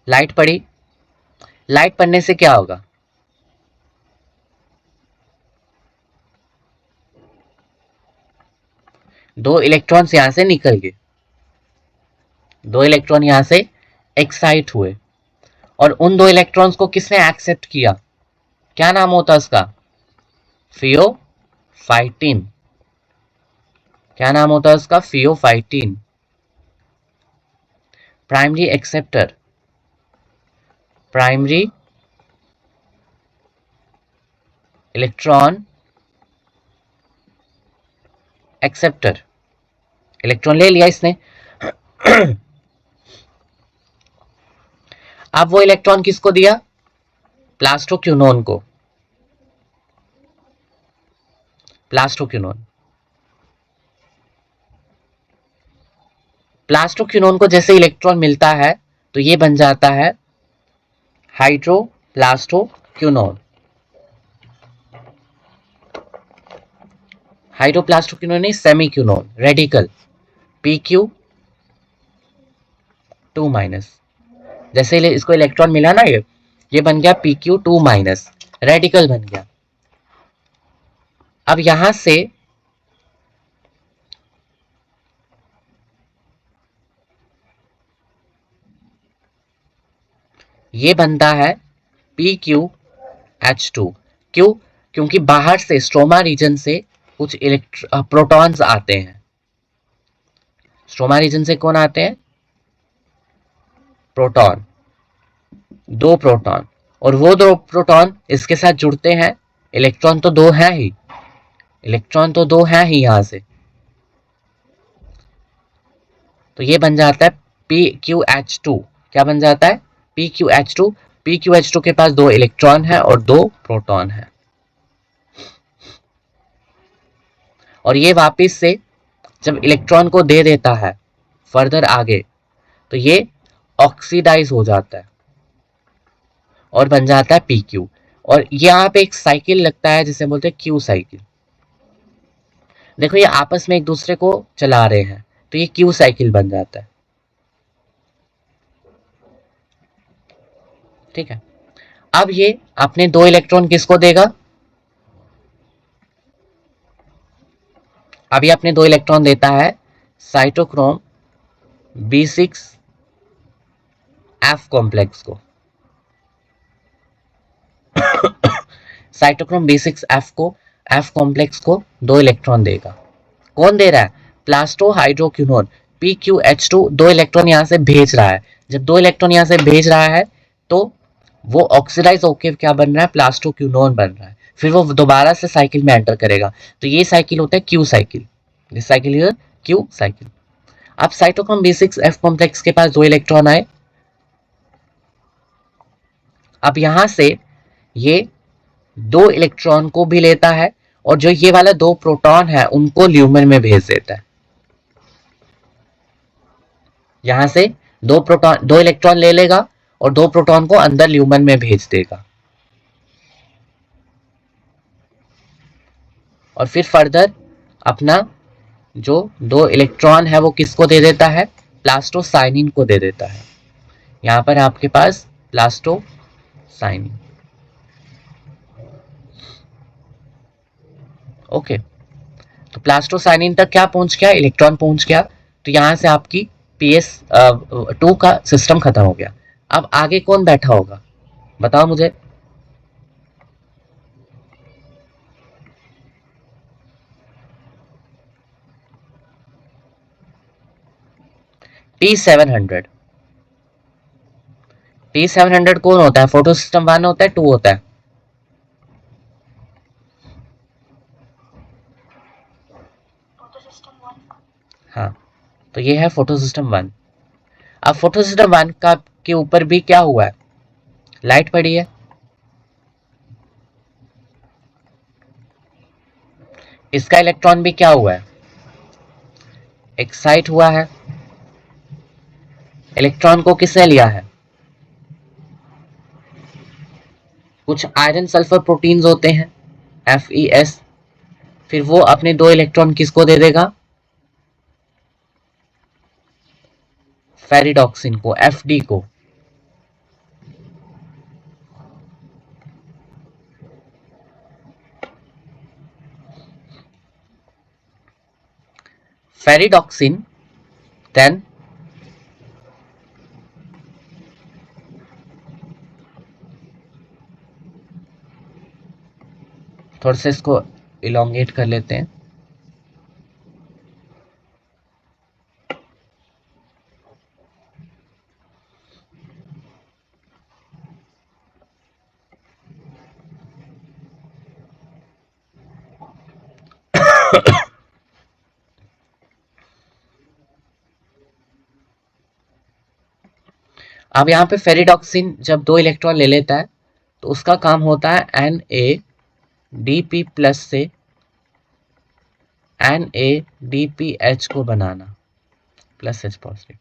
लाइट पड़ी। लाइट पड़ने से क्या होगा? दो इलेक्ट्रॉन्स यहां से निकल गए, दो इलेक्ट्रॉन यहां से एक्साइट हुए, और उन दो इलेक्ट्रॉन्स को किसने एक्सेप्ट किया? क्या नाम होता है उसका? फियोफाइटिन। क्या नाम होता है उसका? Pheophytin. Primary acceptor, primary electron acceptor. Electron ले लिया इसने। अब वो इलेक्ट्रॉन किसको दिया? प्लास्टोक्यूनोन को। प्लास्टोक्यूनोन, प्लास्टोक्यूनोन को जैसे इलेक्ट्रॉन मिलता है तो ये बन जाता है हाइड्रोप्लास्टोक्यूनोन। हाइड्रोप्लास्टोक्विनोन नहीं, सेमीक्विनोन रेडिकल Pq2-, जैसे इसको इलेक्ट्रॉन मिला ना, ये बन गया Pq2-, रेडिकल बन गया। अब यहां से ये बनता है PqH2। क्यों? क्योंकि बाहर से स्ट्रोमा रीजन से कुछ प्रोटॉन्स आते हैं। स्ट्रोमा रीजन से कौन आते हैं? प्रोटॉन, 2 प्रोटॉन, और वो 2 प्रोटॉन इसके साथ जुड़ते हैं। इलेक्ट्रॉन तो 2 है ही, इलेक्ट्रॉन तो 2 है ही यहां से, तो ये बन जाता है PqH2। क्या बन जाता है? PqH2। PqH2 के पास 2 इलेक्ट्रॉन है और 2 प्रोटॉन है, और ये वापस से जब इलेक्ट्रॉन को दे देता है फर्दर आगे, तो ये ऑक्सीडाइज हो जाता है और बन जाता है PQ। और यहाँ पे एक साइकिल लगता है जिसे बोलते हैं क्यू साइकिल। देखो ये आपस में एक दूसरे को चला रहे हैं, तो ये क्यू साइकिल बन जाता है। ठीक है, अब ये अपने 2 इलेक्ट्रॉन किसको देगा? अब ये अपने 2 इलेक्ट्रॉन देता है साइटोक्रोम B6F कॉम्प्लेक्स को। साइटोक्रोम B6F को, F कॉम्प्लेक्स को 2 इलेक्ट्रॉन देगा। कौन दे रहा है? प्लास्टो हाइड्रोक्विनोन PqH2 2 इलेक्ट्रॉन यहां से भेज रहा है। जब 2 इलेक्ट्रॉन यहां से भेज रहा है तो वो ऑक्सीडाइज होके क्या बन रहा है? प्लास्टोक्विनोन बन रहा है। फिर वो दोबारा से साइकिल में एंटर करेगा, तो ये साइकिल होता है Q cycle. This cycle is Q cycle. अब साइटोक्रोम B6F कॉम्प्लेक्स के पास 2 इलेक्ट्रॉन आए। अब यहां से ये 2 इलेक्ट्रॉन को भी लेता है, और जो ये वाला 2 प्रोटॉन है उनको ल्यूमेन में भेज देता है। यहां से 2 प्रोटॉन, 2 इलेक्ट्रॉन ले लेगा और 2 प्रोटॉन को अंदर ल्यूमेन में भेज देगा, और फिर फर्दर अपना जो 2 इलेक्ट्रॉन है वो किसको दे देता है? प्लास्टोसाइनिन को दे देता है। यहां पर आपके पास प्लास्टोसाइनिन। ओके, तो प्लास्टोसाइनिन तक क्या पहुंच गया? इलेक्ट्रॉन पहुंच गया। तो यहां से आपकी PS2 का सिस्टम खत्म हो गया। अब आगे कौन बैठा होगा बताओ मुझे? T700। T700 कौन होता है? फोटो सिस्टम 1 होता है, 2 होता है? हाँ, तो ये है फोटो सिस्टम 1। अब फोटो सिस्टम 1 का के ऊपर भी क्या हुआ है? लाइट पड़ी है। इसका इलेक्ट्रॉन भी क्या हुआ है? एक्साइट हुआ है। इलेक्ट्रॉन को किसने लिया है? कुछ आयरन सल्फर प्रोटीन्स होते हैं, FeS। फिर वो अपने 2 इलेक्ट्रॉन किसको दे देगा? फेरिडॉक्सिन को, FD को। फेरिडॉक्सिन देन थोड़ा सा इसको इलोंगेट कर लेते हैं। अब यहाँ पे फेरिडॉक्सिन जब 2 इलेक्ट्रॉन ले लेता है तो उसका काम होता है NADP प्लस से NADPH को बनाना, प्लस H पॉजिटिव।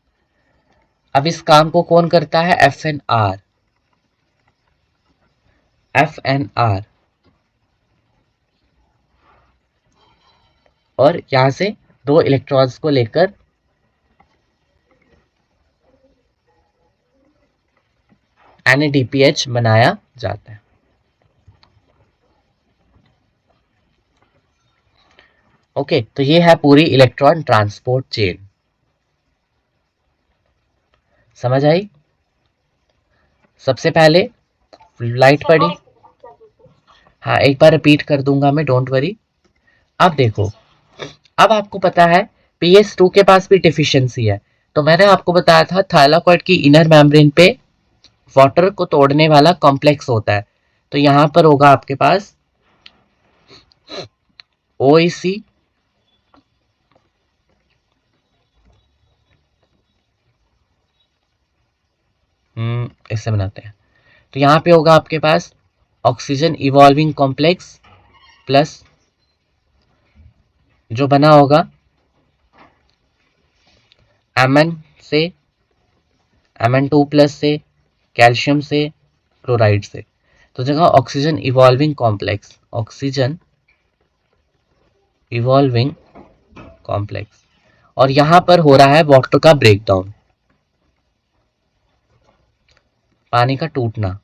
अब इस काम को कौन करता है? FNR। FNR और यहाँ से दो इलेक्ट्रॉन्स को लेकर NADPH बनाया जाता है। ओके, तो ये है पूरी इलेक्ट्रॉन ट्रांसपोर्ट चेन। समझ आई? सबसे पहले लाइट पड़ी, हाँ एक बार रिपीट कर दूंगा मैं, डोंट वरी। अब देखो, अब आपको पता है PS2 के पास भी डिफिशियंसी है। तो मैंने आपको बताया था थाइलाकॉइड की इनर मेम्ब्रेन पे वाटर को तोड़ने वाला कॉम्प्लेक्स होता है। तो यहां पर होगा आपके पास OEC, इससे बनाते हैं। तो यहाँ पे होगा आपके पास ऑक्सीजन इवॉल्विंग कॉम्प्लेक्स प्लस जो बना होगा Mn से, Mn2 प्लस से, कैल्शियम से, क्लोराइड से। तो जगह oxygen evolving complex, oxygen evolving complex, और यहां पर हो रहा है वाटर का ब्रेकडाउन, पानी का टूटना।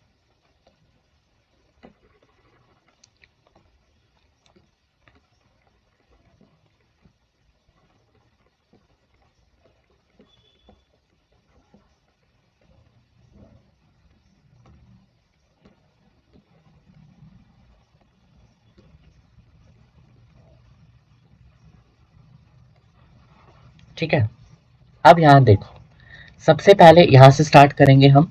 ठीक है, अब यहां देखो, सबसे पहले यहां से स्टार्ट करेंगे हम।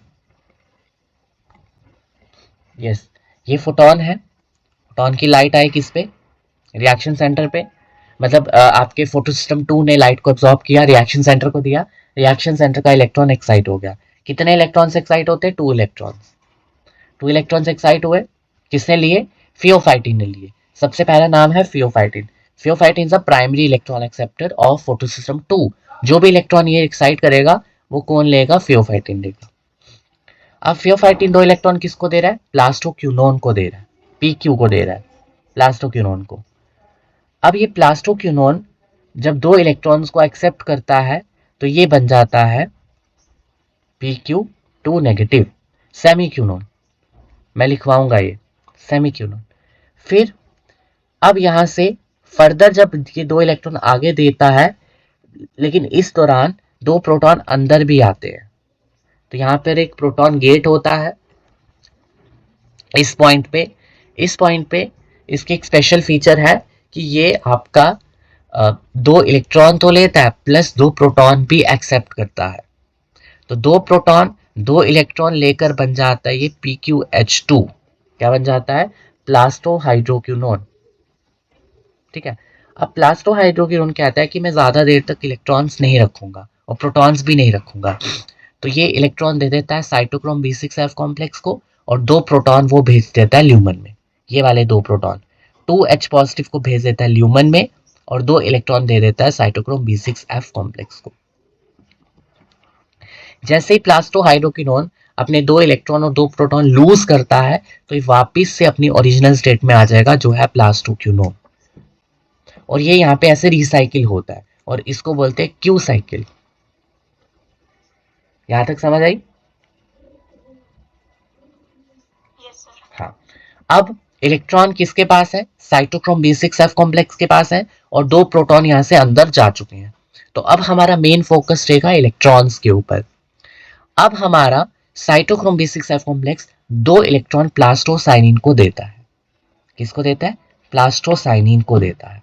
यस, ये फोटोन है, फोटोन की लाइट आई किस पे, रिएक्शन सेंटर पे। मतलब आपके फोटो सिस्टम 2 ने लाइट को एब्जॉर्ब किया, रिएक्शन सेंटर को दिया, रिएक्शन सेंटर का इलेक्ट्रॉन एक्साइट हो गया। कितने इलेक्ट्रॉन्स एक्साइट होते हैं? 2 इलेक्ट्रॉन्स। 2 इलेक्ट्रॉन्स एक्साइट हुए, किसने लिए? फियोफाइटिन ने लिए। सबसे पहला नाम है pheophytin. Pheophytin is a primary electron acceptor of photo system 2। जो भी इलेक्ट्रॉन ये एक्साइट करेगा वो कौन लेगा? फियोफाइटिन लेगा। अब फियोफाइटिन 2 इलेक्ट्रॉन किसको दे रहा है? प्लास्टोक्यूनोन को दे रहा है, PQ को दे रहा है, प्लास्टोक्यूनोन को। अब ये प्लास्टोक्यूनोन जब 2 इलेक्ट्रॉन्स को एक्सेप्ट करता है तो ये बन जाता है PQ2 नेगेटिव, सेमीक्यूनोन। मैं लिखवाऊंगा ये सेमीक्यूनोन। फिर अब यहां से फर्दर जब ये 2 इलेक्ट्रॉन आगे देता है, लेकिन इस दौरान 2 प्रोटॉन अंदर भी आते हैं। तो यहां पर एक प्रोटॉन गेट होता है इस पॉइंट पे। इस पॉइंट पे इसकी एक स्पेशल फीचर है कि ये आपका 2 इलेक्ट्रॉन तो लेता है प्लस 2 प्रोटॉन भी एक्सेप्ट करता है। तो 2 प्रोटॉन 2 इलेक्ट्रॉन लेकर बन जाता है ये PQH2। क्या बन जाता है? प्लास्टोहाइड्रोक्विनोन। ठीक है, अब प्लास्टोहाइड्रोक्विनोन कहता है कि मैं ज्यादा देर तक इलेक्ट्रॉन्स नहीं रखूंगा और प्रोटॉन्स भी नहीं रखूंगा। तो ये इलेक्ट्रॉन दे देता है साइटोक्रोम B6F कॉम्प्लेक्स को, और 2 प्रोटॉन वो भेज देता है ल्यूमन में। ये वाले 2 प्रोटॉन 2H पॉजिटिव को भेज देता है ल्यूमन में, और 2 इलेक्ट्रॉन दे देता है साइटोक्रोम B6F कॉम्प्लेक्स को। जैसे ही प्लास्टोहाइड्रोक्विनोन अपने 2 इलेक्ट्रॉन और 2 प्रोटॉन लूज करता है तो ये वापिस से अपनी ओरिजिनल स्टेट में आ जाएगा जो है प्लास्टोक्विनोन। और ये यहाँ पे ऐसे रिसाइकिल होता है और इसको बोलते हैं क्यू साइकिल। यहां तक समझ आई? हाँ, अब इलेक्ट्रॉन किसके पास है? साइटोक्रोम B6F कॉम्प्लेक्स के पास है, और 2 प्रोटॉन यहां से अंदर जा चुके हैं। तो अब हमारा मेन फोकस रहेगा इलेक्ट्रॉन्स के ऊपर। अब हमारा cytochrome B6F complex 2 electron plastocyanin को देता है। किसको देता है? प्लास्टोसाइनिन को देता है।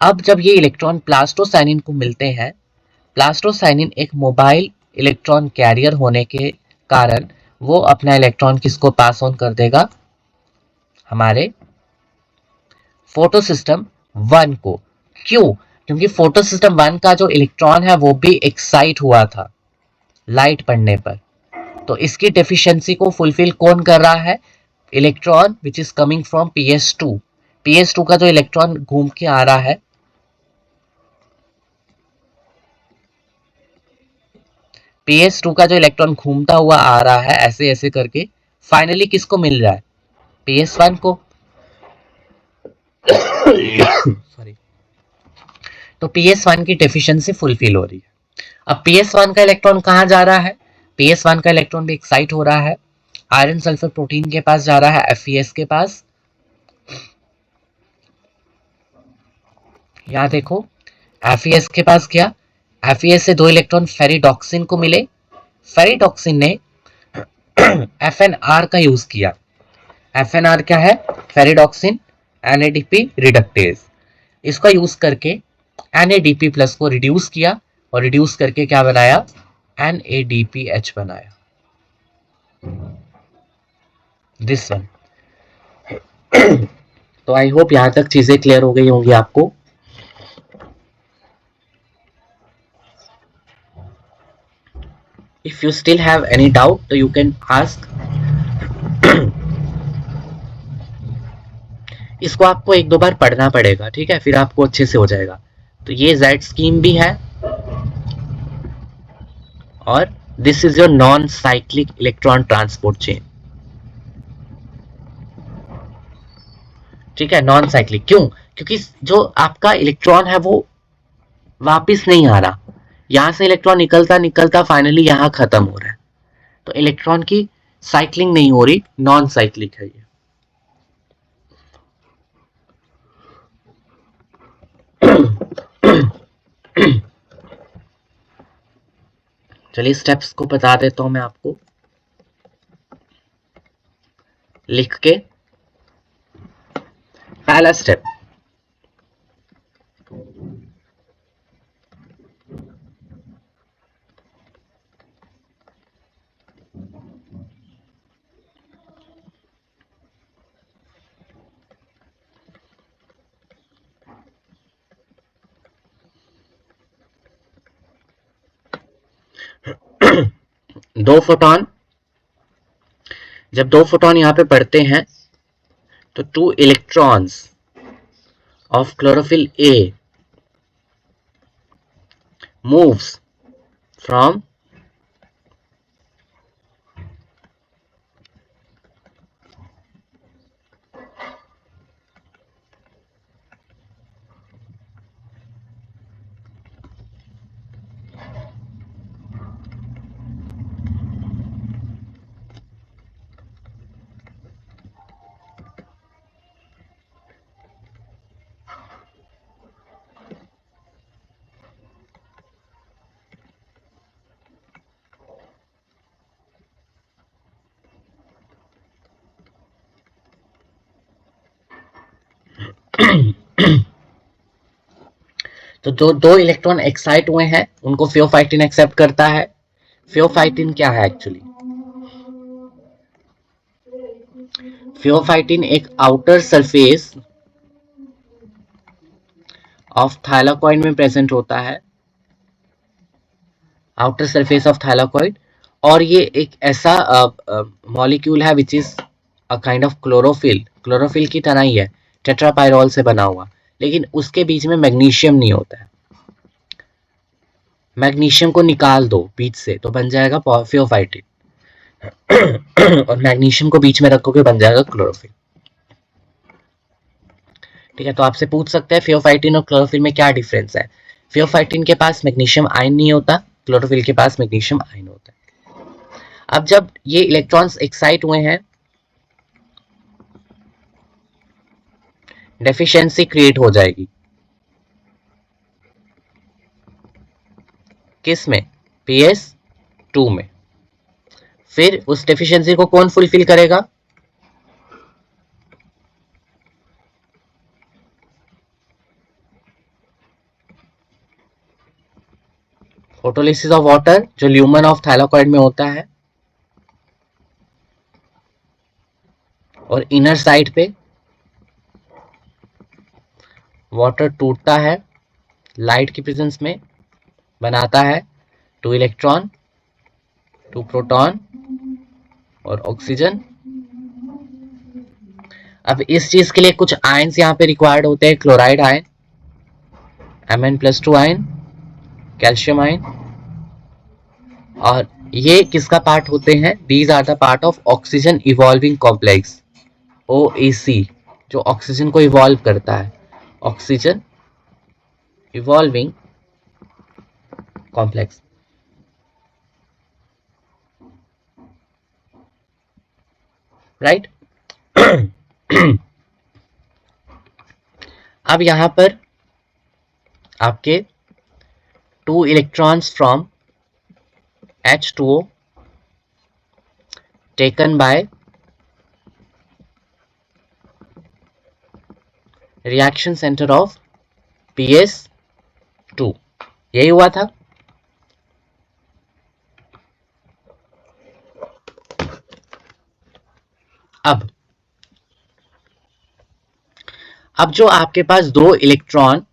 अब जब ये इलेक्ट्रॉन प्लास्टोसाइनिन को मिलते हैं, प्लास्टोसाइनिन एक मोबाइल इलेक्ट्रॉन कैरियर होने के कारण वो अपना इलेक्ट्रॉन किसको पास ऑन कर देगा? हमारे फोटो सिस्टम 1 को। क्यों? क्योंकि फोटो सिस्टम 1 का जो इलेक्ट्रॉन है वो भी एक्साइट हुआ था लाइट पड़ने पर। तो इसकी डेफिशिएंसी को फुलफिल कौन कर रहा है? Electron which is coming from PS2। PS2 का जो इलेक्ट्रॉन घूम के आ रहा है, PS2 का जो इलेक्ट्रॉन घूमता हुआ आ रहा है ऐसे ऐसे करके, फाइनली किसको मिल रहा है? PS1 को। सॉरी। तो PS1 की डेफिशिएंसी फुलफिल हो रही है। अब PS1 का इलेक्ट्रॉन कहाँ जा रहा है? PS1 का इलेक्ट्रॉन भी एक्साइट हो रहा है, आयरन सल्फर प्रोटीन के पास जा रहा है, FeS के पास। यहां देखो, FeS के पास गया, FeS से 2 इलेक्ट्रॉन फेरिडॉक्सिन को मिले। फेरिडॉक्सिन ने FNR का यूज किया। FNR क्या है? Ferredoxin NADP reductase. इसका यूज करके NADP प्लस को रिड्यूस किया और रिड्यूस करके क्या बनाया? NADPH बनाया, दिस वन। तो आई होप यहां तक चीजें क्लियर हो गई होंगी आपको। If you still have any doubt तो यू कैन आस्क। इसको आपको एक दो बार पढ़ना पड़ेगा, ठीक है, फिर आपको अच्छे से हो जाएगा। तो ये Z स्कीम भी है और this is your non cyclic electron transport chain. ठीक है, नॉन साइक्लिक क्यों? क्योंकि जो आपका इलेक्ट्रॉन है वो वापिस नहीं आ रहा, यहां से इलेक्ट्रॉन निकलता निकलता फाइनली यहां खत्म हो रहा है। तो इलेक्ट्रॉन की साइक्लिंग नहीं हो रही, नॉन साइक्लिक है ये। चलिए स्टेप्स को बता देता हूं मैं आपको लिख के। पहला स्टेप, दो फोटॉन, जब दो फोटॉन यहां पे पड़ते हैं तो 2 electrons of chlorophyll A moves from तो जो दो इलेक्ट्रॉन एक्साइट हुए हैं उनको फियोफाइटिन एक्सेप्ट करता है। फियोफाइटिन क्या है एक्चुअली? फियोफाइटिन एक आउटर सरफेस ऑफ थाइलाकॉइड में प्रेजेंट होता है, आउटर सरफेस ऑफ थाइलाकॉइड। और ये एक ऐसा मॉलिक्यूल है which is a kind of chlorophyll, chlorophyll की तरह ही है, टेट्रापायरोल से बना हुआ, लेकिन उसके बीच में मैग्नीशियम नहीं होता है। मैग्नीशियम को निकाल दो बीच से तो बन जाएगा फियोफाइटिन और मैग्नीशियम को बीच में रखोगे बन जाएगा क्लोरोफिल। ठीक है, तो आपसे पूछ सकते हैं फियोफाइटिन और क्लोरोफिल में क्या डिफरेंस है। फियोफाइटिन के पास मैग्नीशियम आयन नहीं होता, क्लोरोफिल के पास मैग्नीशियम आयन होता है। अब जब ये इलेक्ट्रॉन्स एक्साइट हुए हैं, डेफिशिएंसी क्रिएट हो जाएगी, किस में? PS2 में। फिर उस डेफिशिएंसी को कौन फुलफिल करेगा? फोटोलिसिस ऑफ वाटर, जो ल्यूमन ऑफ थाइलाकॉइड में होता है, और इनर साइड पे वाटर टूटता है लाइट की प्रेजेंस में, बनाता है 2 इलेक्ट्रॉन, 2 प्रोटॉन और ऑक्सीजन। अब इस चीज के लिए कुछ आयंस यहाँ पे रिक्वायर्ड होते हैं, chloride ion, Mn+2 ion, calcium ion. और ये किसका पार्ट होते हैं? These are the part of oxygen evolving complex, OEC, जो ऑक्सीजन को इवॉल्व करता है। oxygen evolving complex. राइट अब यहां पर आपके 2 electrons from H2O taken by reaction center of PS2, यही हुआ था. अब जो आपके पास 2 इलेक्ट्रॉन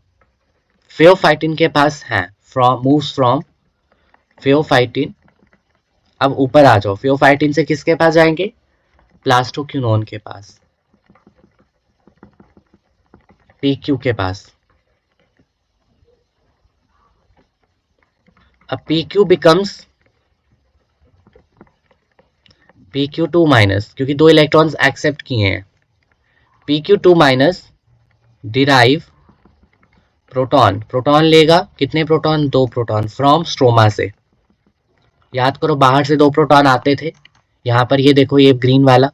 फेयोफाइटिन के पास हैं, मूव्स फ्रॉम फेयोफाइटिन, अब ऊपर आ जाओ. फेयोफाइटिन से किसके पास जाएंगे? प्लास्टोक्विनोन के पास, PQ के पास. अब PQ becomes PQ2 माइनस, क्योंकि 2 इलेक्ट्रॉन्स एक्सेप्ट किए हैं. PQ2 minus derive proton. Proton लेगा, कितने प्रोटॉन? 2 प्रोटॉन फ्रॉम स्ट्रोमा से. याद करो बाहर से 2 प्रोटॉन आते थे. यहां पर ये देखो, ये ग्रीन वाला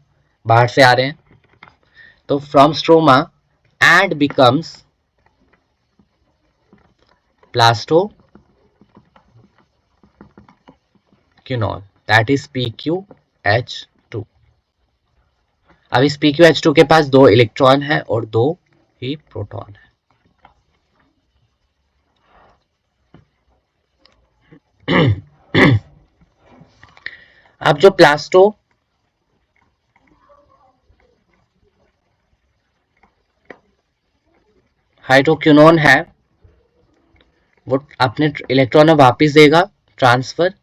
बाहर से आ रहे हैं. तो from stroma and becomes plastoquinone, that is PQH2. अब इस PQH2 के पास 2 इलेक्ट्रॉन है और 2 ही प्रोटॉन है. अब जो हाइड्रोक्विनोन है वो अपने इलेक्ट्रॉन वापस देगा, ट्रांसफर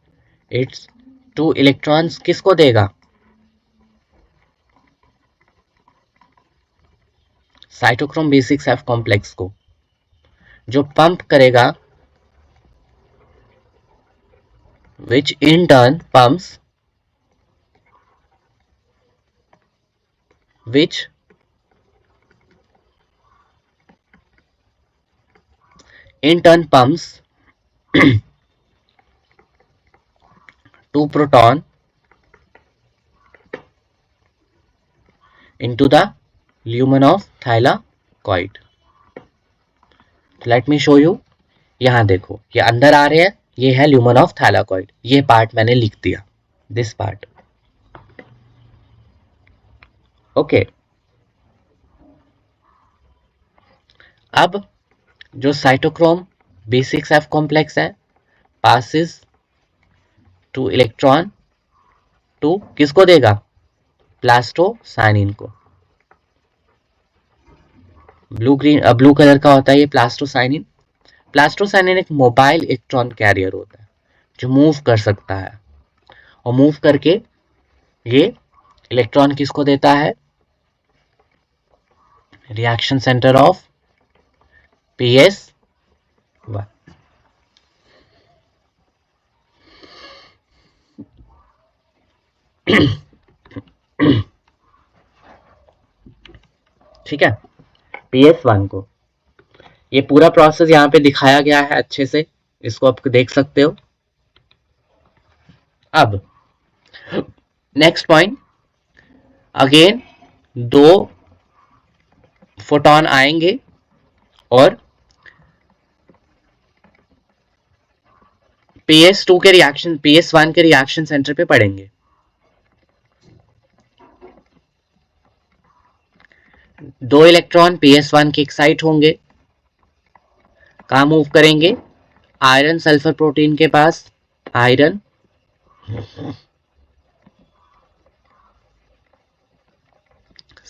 इट्स 2 इलेक्ट्रॉन्स किसको देगा? साइटोक्रोम B6F कॉम्प्लेक्स को, जो पंप करेगा, which in turn pumps two proton into the lumen of thylakoid. Let me show you. यहां देखो, ये अंदर आ रहे हैं, ये है ल्यूमन ऑफ थैलाकॉइड. ये पार्ट मैंने लिख दिया, दिस पार्ट. ओके. अब जो साइटोक्रोम B6F कॉम्प्लेक्स है पासिस 2 इलेक्ट्रॉन टू किसको देगा? प्लास्टोसाइनिन को. ब्लू कलर का होता है ये प्लास्टोसाइनिन. प्लास्टोसाइनिन एक मोबाइल इलेक्ट्रॉन कैरियर होता है जो मूव कर सकता है, और मूव करके ये इलेक्ट्रॉन किसको देता है? Reaction centre of PS1. ठीक है, PS1 को. ये पूरा प्रोसेस यहाँ पे दिखाया गया है अच्छे से, इसको आप देख सकते हो. अब नेक्स्ट पॉइंट, अगेन 2 फोटॉन आएंगे और PS2 के रिएक्शन, PS1 के रिएक्शन सेंटर पे पड़ेंगे. 2 इलेक्ट्रॉन PS1 के एक्साइट होंगे, कहाँ मूव करेंगे? आयरन सल्फर प्रोटीन के पास. Iron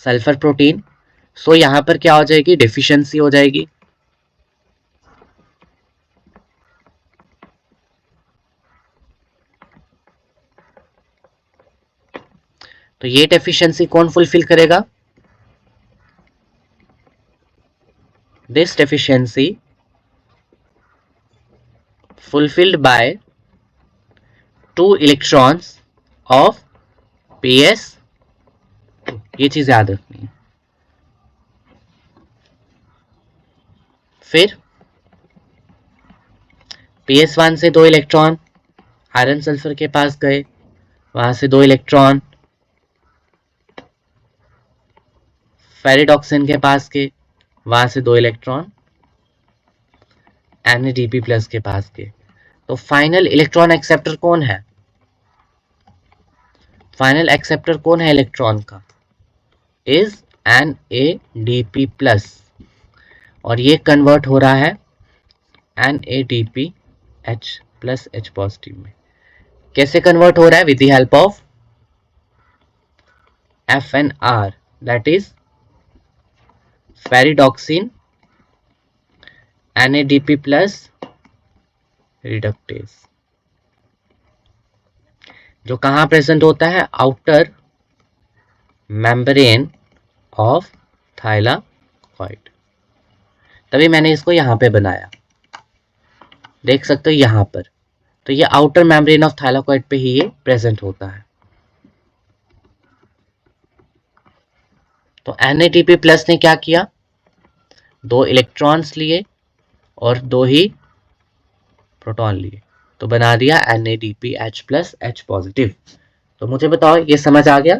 sulphur protein. सो यहां पर क्या हो जाएगी? डेफिशिएंसी हो जाएगी. तो ये डेफिशिएंसी कौन फुलफिल करेगा? This deficiency fulfilled by 2 electrons of PS. ये चीज याद रखनी है. फिर PS1 से 2 इलेक्ट्रॉन आयरन सल्फर के पास गए, वहां से 2 इलेक्ट्रॉन फेरिडॉक्सिन के पास गए, वहां से 2 इलेक्ट्रॉन NADP+ के पास गए। तो फाइनल इलेक्ट्रॉन एक्सेप्टर कौन है? फाइनल एक्सेप्टर कौन है इलेक्ट्रॉन का? इज NADP+, और ये कन्वर्ट हो रहा है NADPH+ H+ में। कैसे कन्वर्ट हो रहा है? With the help of FNR, that is ferredoxin NADP+ reductase, जो कहां प्रेजेंट होता है? Outer membrane of thylakoid. तभी मैंने इसको यहां पे बनाया, देख सकते हो यहां पर। तो ये आउटर मेम्ब्रेन ऑफ थाइलाकॉइड पे ही ये प्रेजेंट होता है। तो NADP+ ने क्या किया? 2 इलेक्ट्रॉन्स लिए और 2 ही प्रोटॉन लिए, तो बना दिया NADPH+ H+। तो मुझे बताओ ये समझ आ गया?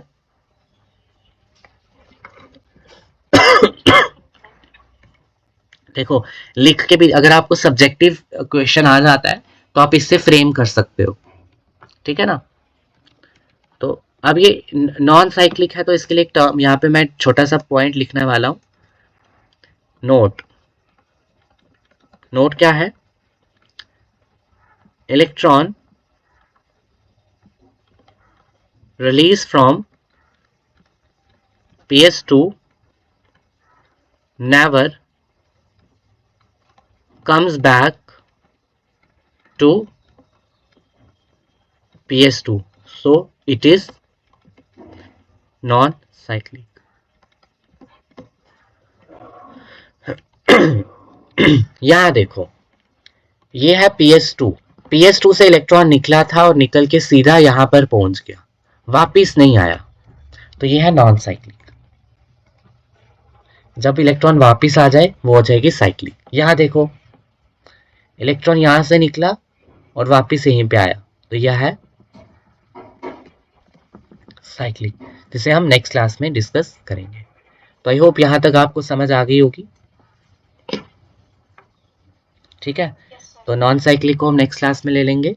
देखो, लिख के भी अगर आपको सब्जेक्टिव क्वेश्चन आ जाता है तो आप इससे फ्रेम कर सकते हो, ठीक है ना। तो अब ये नॉन साइक्लिक है, तो इसके लिए एक टर्म यहाँ पे मैं छोटा सा पॉइंट लिखने वाला हूं। नोट, नोट क्या है? Electron released from PS2 never comes back to PS2, so it is non-cyclic। यहां देखो, ये है PS2 से इलेक्ट्रॉन निकला था और निकल के सीधा यहां पर पहुंच गया, वापिस नहीं आया, तो ये है नॉन साइक्लिक। जब इलेक्ट्रॉन वापिस आ जाए वो हो जाएगी साइक्लिक। यहां देखो, इलेक्ट्रॉन यहां से निकला और वापिस यहीं पे आया, तो यह है साइक्लिक, जिसे हम नेक्स्ट क्लास में डिस्कस करेंगे। तो आई होप यहां तक आपको समझ आ गई होगी, ठीक है। तो नॉन साइक्लिक को हम नेक्स्ट क्लास में ले लेंगे।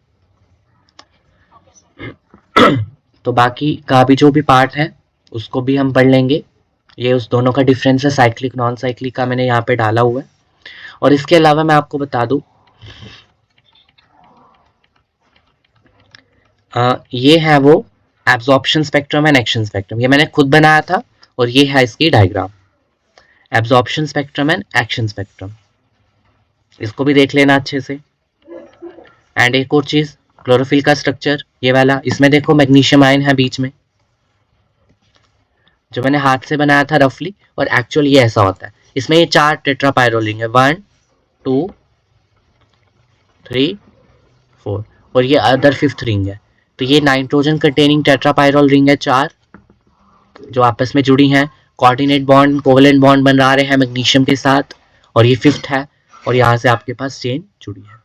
तो बाकी का भी जो भी पार्ट है उसको भी हम पढ़ लेंगे। ये उस दोनों का डिफरेंस है, साइक्लिक नॉन साइक्लिक का मैंने यहाँ पे डाला हुआ है। और इसके अलावा मैं आपको बता दूं, ये है वो absorption spectrum and action spectrum, ये मैंने खुद बनाया था और ये है इसकी diagram, absorption spectrum and action spectrum. इसको भी देख लेना अच्छे से। एंड एक और चीज, क्लोरोफिल का स्ट्रक्चर ये वाला, इसमें देखो मैग्नीशियम आयन है बीच में, जो मैंने हाथ से बनाया था रफली, और एक्चुअल ये ऐसा होता है। इसमें ये 4 टेट्रापायरोल रिंग है, 1 2 3 4, और ये अदर 5th रिंग है। तो ये नाइट्रोजन कंटेनिंग टेट्रापायरोल रिंग है 4, जो आपस में जुड़ी हैं, कोऑर्डिनेट बॉन्ड कोवेलेंट बॉन्ड बना रहे हैं मैग्नीशियम के साथ, और ये 5th है, और यहाँ से आपके पास चेन जुड़ी है,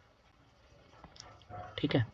ठीक है।